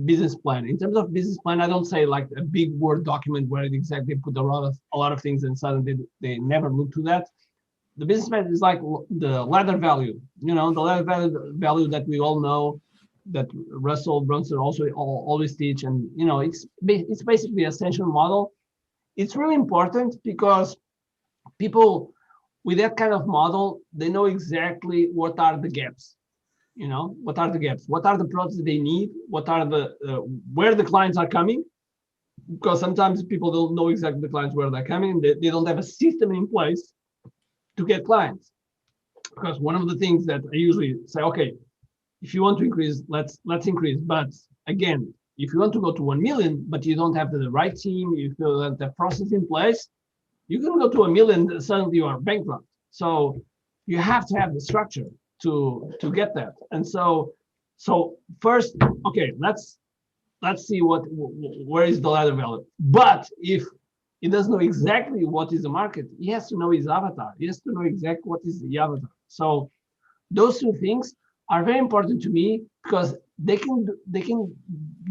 business plan. In terms of business plan, I don't say like a big Word document where it exactly put a lot of things inside and they never look to that. The business plan is like the ladder value, the ladder value that we all know, that Russell Brunson also always teach, and it's basically essential model. It's really important because people with that kind of model, they know exactly what are the gaps. What are the gaps? What are the products they need? What are the where the clients are coming? Because sometimes people don't know exactly the clients where they're coming. They don't have a system in place to get clients. Because one of the things that I usually say, okay, if you want to increase, let's increase. But again, if you want to go to 1 million, but you don't have the right team, you don't have the process in place, you can go to 1 million, suddenly you are bankrupt. So you have to have the structure to get that. And so first, okay, let's see where is the ladder value. But if he doesn't know exactly what is the market, he has to know his avatar. He has to know exactly what is the avatar. So those two things are very important to me because they can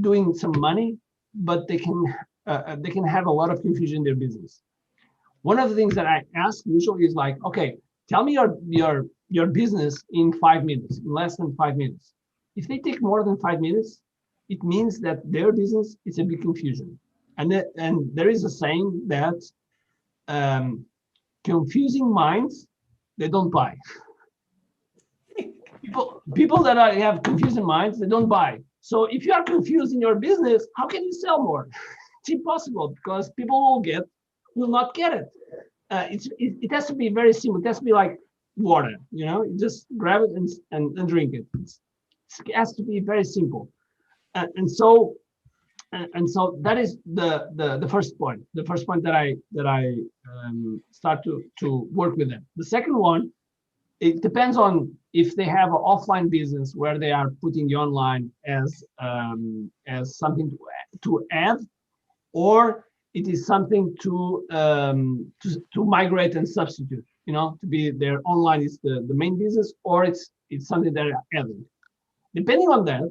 doing some money, but they can have a lot of confusion in their business. One of the things that I ask usually is like, okay, tell me your business in 5 minutes, in less than 5 minutes. If they take more than 5 minutes, it means that their business is a big confusion. And there is a saying that confusing minds, they don't buy. People that have confusing minds, they don't buy. So if you are confused in your business, how can you sell more? It's impossible because people will not get it. It has to be very simple. It has to be like water, you just grab it and drink it. It has to be very simple. And so that is the first point. The first point that I start to work with them. The second one, it depends on if they have an offline business where they are putting you online as something to add, or it is something to migrate and substitute. To be their online is the main business, or it's something that are adding. Depending on that,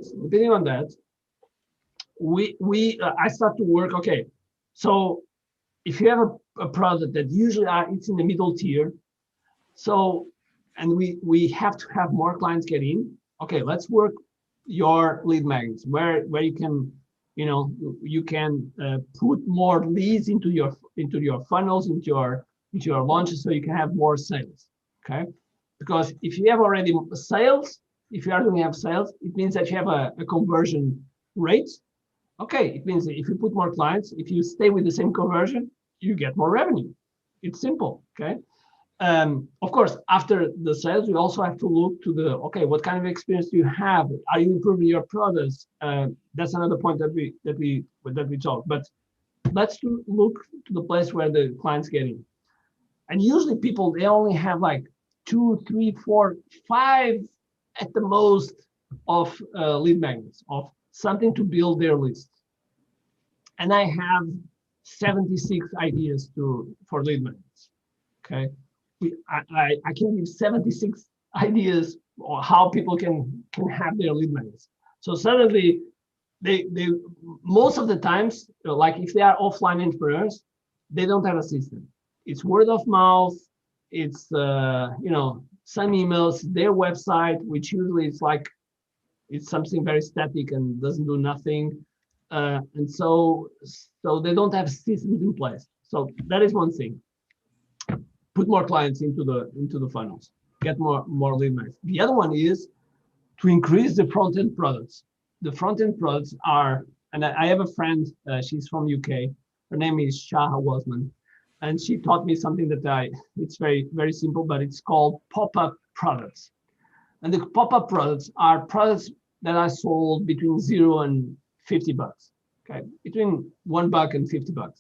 I start to work. Okay, so if you have a product that usually it's in the middle tier, so and we have to have more clients get in. Okay, let's work your lead magnets where you can you can put more leads into your funnels, into your launches, so you can have more sales. Okay, because if you have already sales, if you are going to have sales, it means that you have a conversion rate. Okay, it means that if you put more clients, if you stay with the same conversion, you get more revenue. It's simple. Okay. Of course, after the sales, we also have to look to okay, what kind of experience do you have? Are you improving your products? That's another point that we talk. But let's look to the place where the clients get in. And usually people, they only have like 2, 3, 4, 5 at the most of lead magnets, of something to build their list. And I have 76 ideas for lead magnets. Okay. I can give 76 ideas on how people can have their lead magnets. So suddenly, they most of the times, like if they are offline entrepreneurs, they don't have a system. It's word of mouth. It's some emails, their website, which usually is like it's something very static and doesn't do nothing, and so they don't have systems in place. So that is one thing. Put more clients into the funnels, get more lead mags. The other one is to increase the front end products. The front end products are, and I have a friend, she's from UK. Her name is Shaha Wasman, and she taught me something that it's very, very simple, but it's called pop-up products. And the pop-up products are products that are sold between $0 and $50. Okay, between $1 and $50.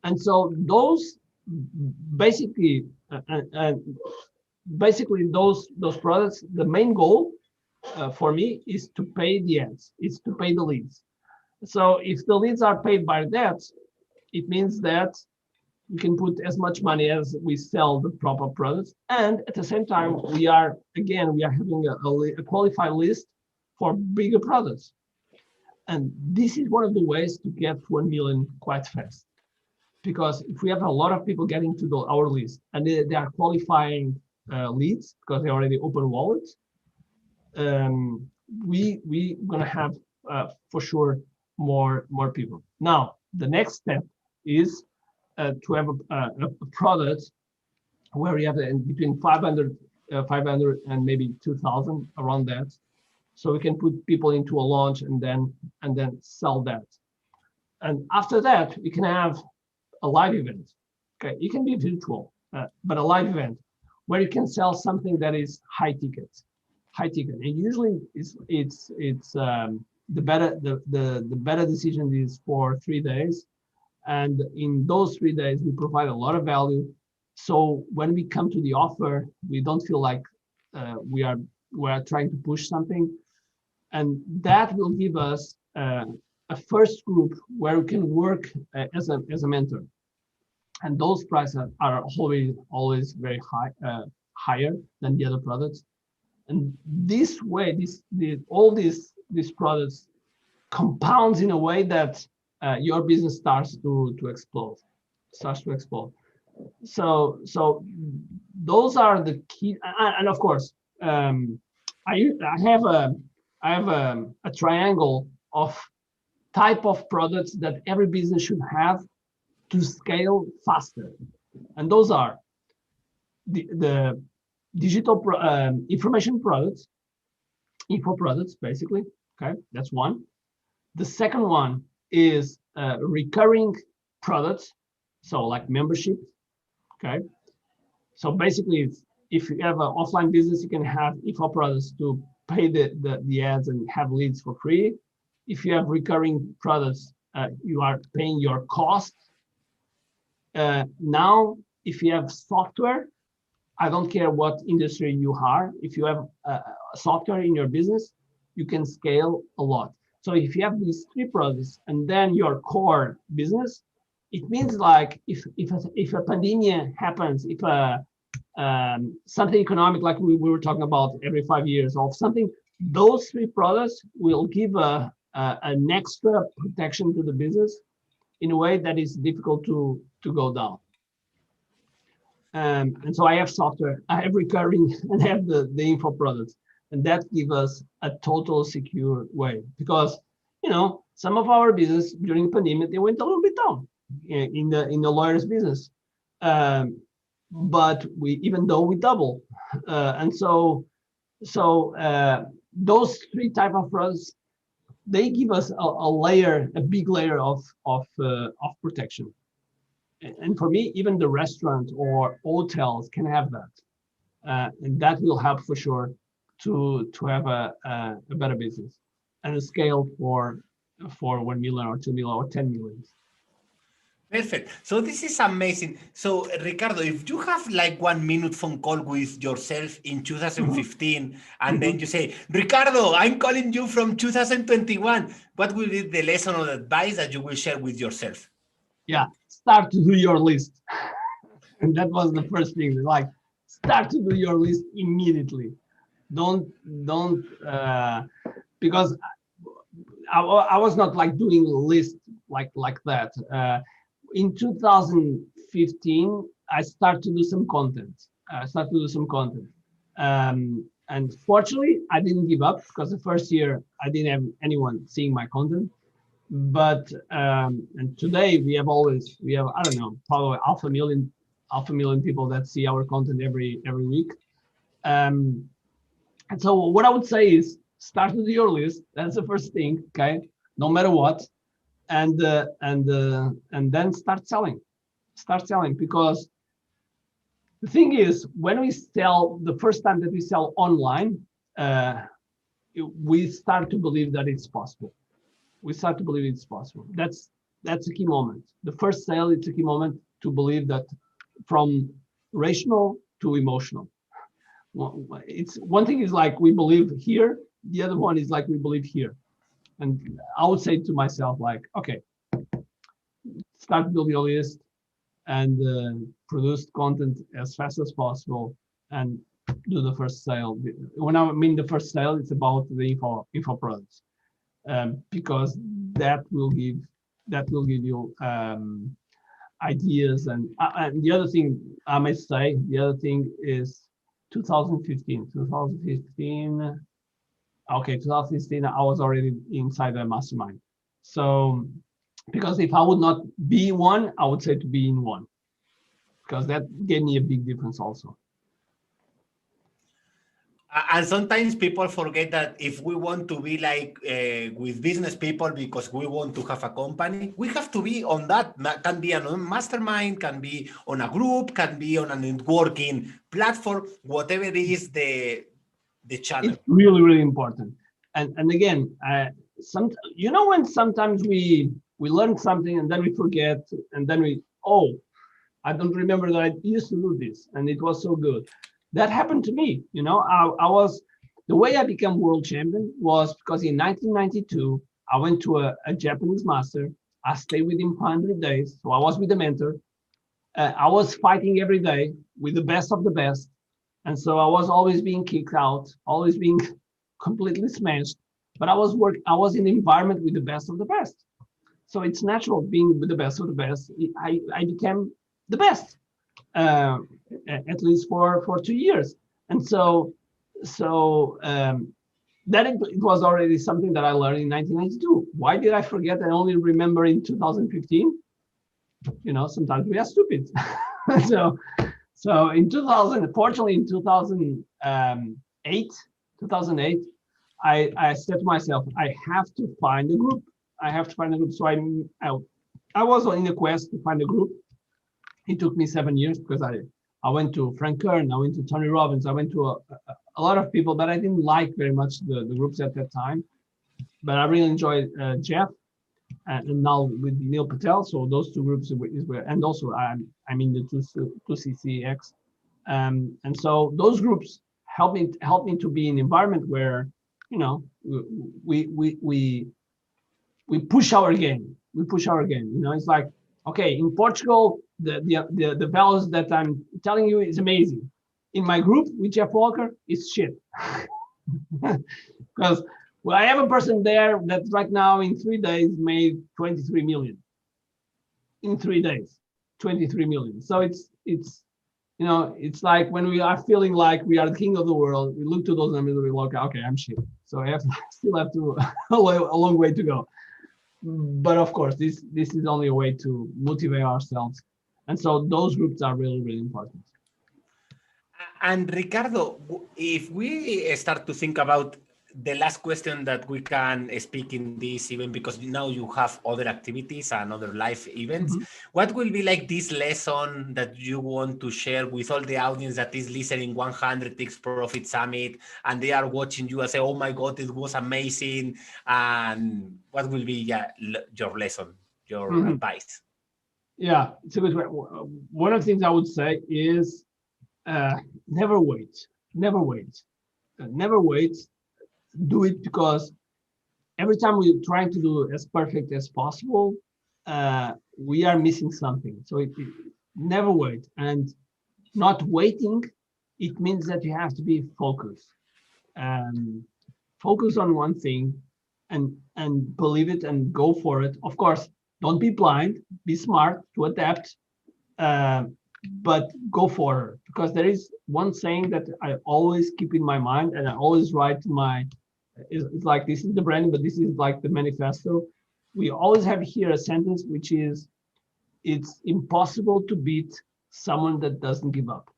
And so those basically, those products, the main goal for me is to pay the ads, is to pay the leads. So if the leads are paid by that, it means that we can put as much money as we sell the proper products. And at the same time, we are having a qualified list for bigger products. And this is one of the ways to get 1 million quite fast. Because if we have a lot of people getting to our list and they are qualifying leads because they already open wallets, we gonna have for sure more people. Now the next step is to have a product where we have between 500 and maybe 2,000 around that, so we can put people into a launch and then sell that. And after that, we can have a live event. Okay, it can be virtual, but a live event where you can sell something that is high ticket. And usually it's the better decision is for 3 days, and in those 3 days we provide a lot of value. So when we come to the offer, we don't feel like we are trying to push something, and that will give us a first group where we can work as a mentor. And those prices are always very high, higher than the other products. And this way, all these products compounds in a way that your business starts to explode. So those are the key. And of course, I have a triangle of type of products that every business should have to scale faster. And those are the digital information products, info products, basically. Okay, that's one. The second one is recurring products, so like membership. Okay, so basically, if you have an offline business, you can have info products to pay the ads and have leads for free. If you have recurring products, you are paying your costs. Now, if you have software, I don't care what industry you are, if you have software in your business, you can scale a lot. So if you have these 3 products and then your core business, it means like if a pandemic happens, if something economic like we were talking about every 5 years or something, those 3 products will give an extra protection to the business in a way that is difficult to go down. And so I have software, I have recurring, and I have the info products, and that gives us a total secure way. Because some of our business during the pandemic, they went a little bit down in the lawyer's business, but even though we double, and so those 3 type of products, they give us a big layer of protection. And for me, even the restaurant or hotels can have that, and that will help for sure to have a better business and a scale for 1 million or 2 million or 10 million. Perfect. So this is amazing. So Ricardo, if you have like 1 minute phone call with yourself in 2015, and then you say, Ricardo, I'm calling you from 2021, what will be the lesson or advice that you will share with yourself? Yeah, start to do your list. And that was the first thing, like start to do your list immediately. Don't because I was not like doing a list like that. In 2015, I started to do some content. And fortunately, I didn't give up, because the first year I didn't have anyone seeing my content. But and today we have I don't know, probably half a million people that see our content every week. And so what I would say is, start with your list. That's the first thing, okay? No matter what, and then start selling. Because the thing is, when we sell, the first time that we sell online, we start to believe that it's possible. That's a key moment. The first sale, it's a key moment to believe that, from rational to emotional. It's one thing is like we believe here, the other one is like we believe here. And I would say to myself, like, okay, start building your list and produce content as fast as possible and do the first sale. When I mean the first sale, it's about the info products, because that will give you ideas. And the other thing I must say, the other thing is 2015. Okay, 2016, I was already inside the mastermind. So, because if I would not be in one, I would say to be in one, because that gave me a big difference also. And sometimes people forget that if we want to be like with business people, because we want to have a company, we have to be on that. Can be on a mastermind, can be on a group, can be on a networking platform, whatever it is the channel. It's really, really important. And again, when sometimes we learn something and then we forget, and then I don't remember that I used to do this and it was so good. That happened to me. The way I became world champion was because in 1992, I went to a Japanese master. I stayed with him for 100 days. So I was with a mentor. I was fighting every day with the best of the best. And so I was always being kicked out, always being completely smashed. But I was in an environment with the best of the best. So it's natural being with the best of the best. I became the best. At least for 2 years. And so that it was already something that I learned in 1992. Why did I forget and only remember in 2015? Sometimes we are stupid. so in 2000, fortunately in 2008, I said to myself, I have to find a group. So I was in a quest to find a group. It took me 7 years, because I went to Frank Kern, I went to Tony Robbins, I went to a lot of people, but I didn't like very much the groups at that time. But I really enjoyed Jeff, and now with Neil Patel. So those two groups and also I'm in the 2CCX, and so those groups help me to be in an environment where we push our game. It's like, okay, in Portugal, the values that I'm telling you is amazing. In my group with Jeff Walker, it's shit. Because I have a person there that right now in 3 days made 23 million. In 3 days, 23 million. So it's like when we are feeling like we are the king of the world, we look to those numbers and we look, okay, I'm shit. So I still have to a long way to go. But of course, this is only a way to motivate ourselves. And so those groups are really, really important. And Ricardo, if we start to think about the last question that we can speak in this event, because now you have other activities and other live events, what will be like this lesson that you want to share with all the audience that is listening 100x Profit Summit, and they are watching you and say, oh my God, it was amazing. And what will be your lesson, your advice? Yeah, it's a good way. One of the things I would say is never wait. Do it, because every time we're trying to do as perfect as possible, we are missing something. So never wait. And not waiting, it means that you have to be focused. focus on one thing and believe it and go for it. Of course, don't be blind, be smart to adapt, but go for it. Because there is one saying that I always keep in my mind, and I always write it's like, this is the brand, but this is like the manifesto. We always have here a sentence, which is, it's impossible to beat someone that doesn't give up.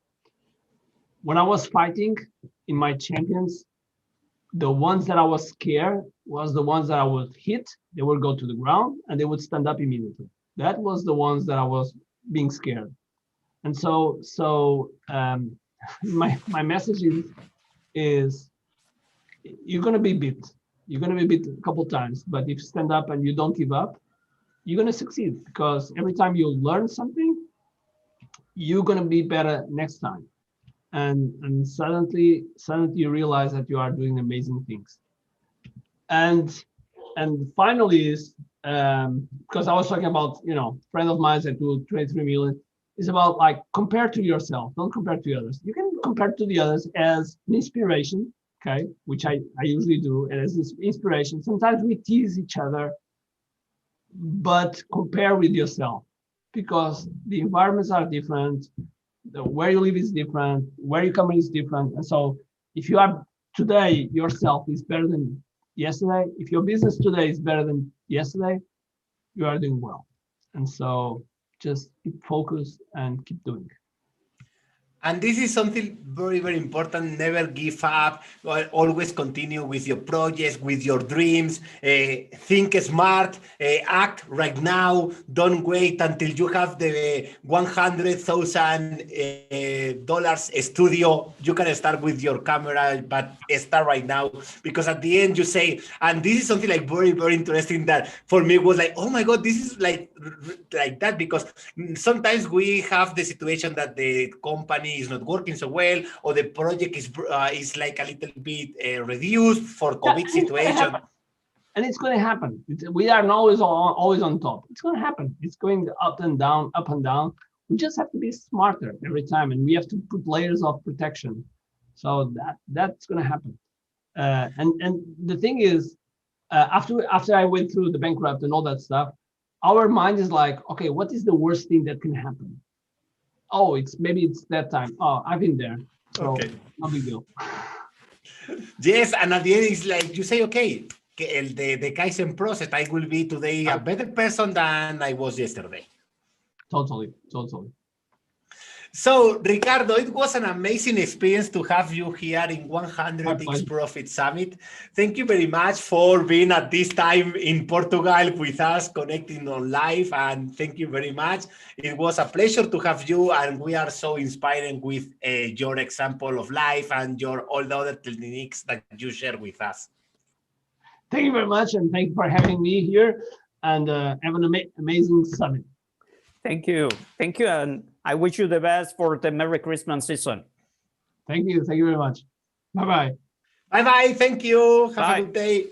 When I was fighting in my champions, the ones that I was scared was the ones that I would hit, they would go to the ground and they would stand up immediately. That was the ones that I was being scared. And so my message is you're going to be beat. You're going to be beat a couple times, but if you stand up and you don't give up, you're going to succeed, because every time you learn something, you're going to be better next time. And suddenly you realize that you are doing amazing things. And finally is, because I was talking about, friend of mine that do 23 million, is about like, compare to yourself, don't compare to others. You can compare to the others as an inspiration, okay, which I usually do, and as this inspiration. Sometimes we tease each other, but compare with yourself, because the environments are different, where you live is different, where you come in is different. And so if you are today, yourself is better than yesterday, if your business today is better than yesterday, you are doing well. And so just keep focused and keep doing. And this is something very, very important. Never give up. Always continue with your projects, with your dreams. Think smart. Act right now. Don't wait until you have the $100,000 studio. You can start with your camera, but start right now. Because at the end you say, and this is something like very, very interesting that for me was like, oh my God, this is like that. Because sometimes we have the situation that the company is not working so well, or the project is like a little bit reduced for COVID situation. And it's going to happen. We are not always on top. It's going to happen. It's going up and down, up and down. We just have to be smarter every time, and we have to put layers of protection. So that's going to happen. And the thing is, after I went through the bankrupt and all that stuff, our mind is like, okay, what is the worst thing that can happen? Oh, maybe it's that time. Oh, I've been there. So okay. No big deal. Yes, and at the end, it's like you say, okay, the Kaizen process, I will be today a better person than I was yesterday. Totally. So, Ricardo, it was an amazing experience to have you here in 100x Profit Summit. Thank you very much for being at this time in Portugal with us, connecting on live, and thank you very much. It was a pleasure to have you, and we are so inspiring with your example of life and all the other techniques that you share with us. Thank you very much, and thank you for having me here, and have an amazing summit. Thank you, and I wish you the best for the Merry Christmas season. Thank you very much. Bye-bye. Bye-bye, thank you. Have a good day.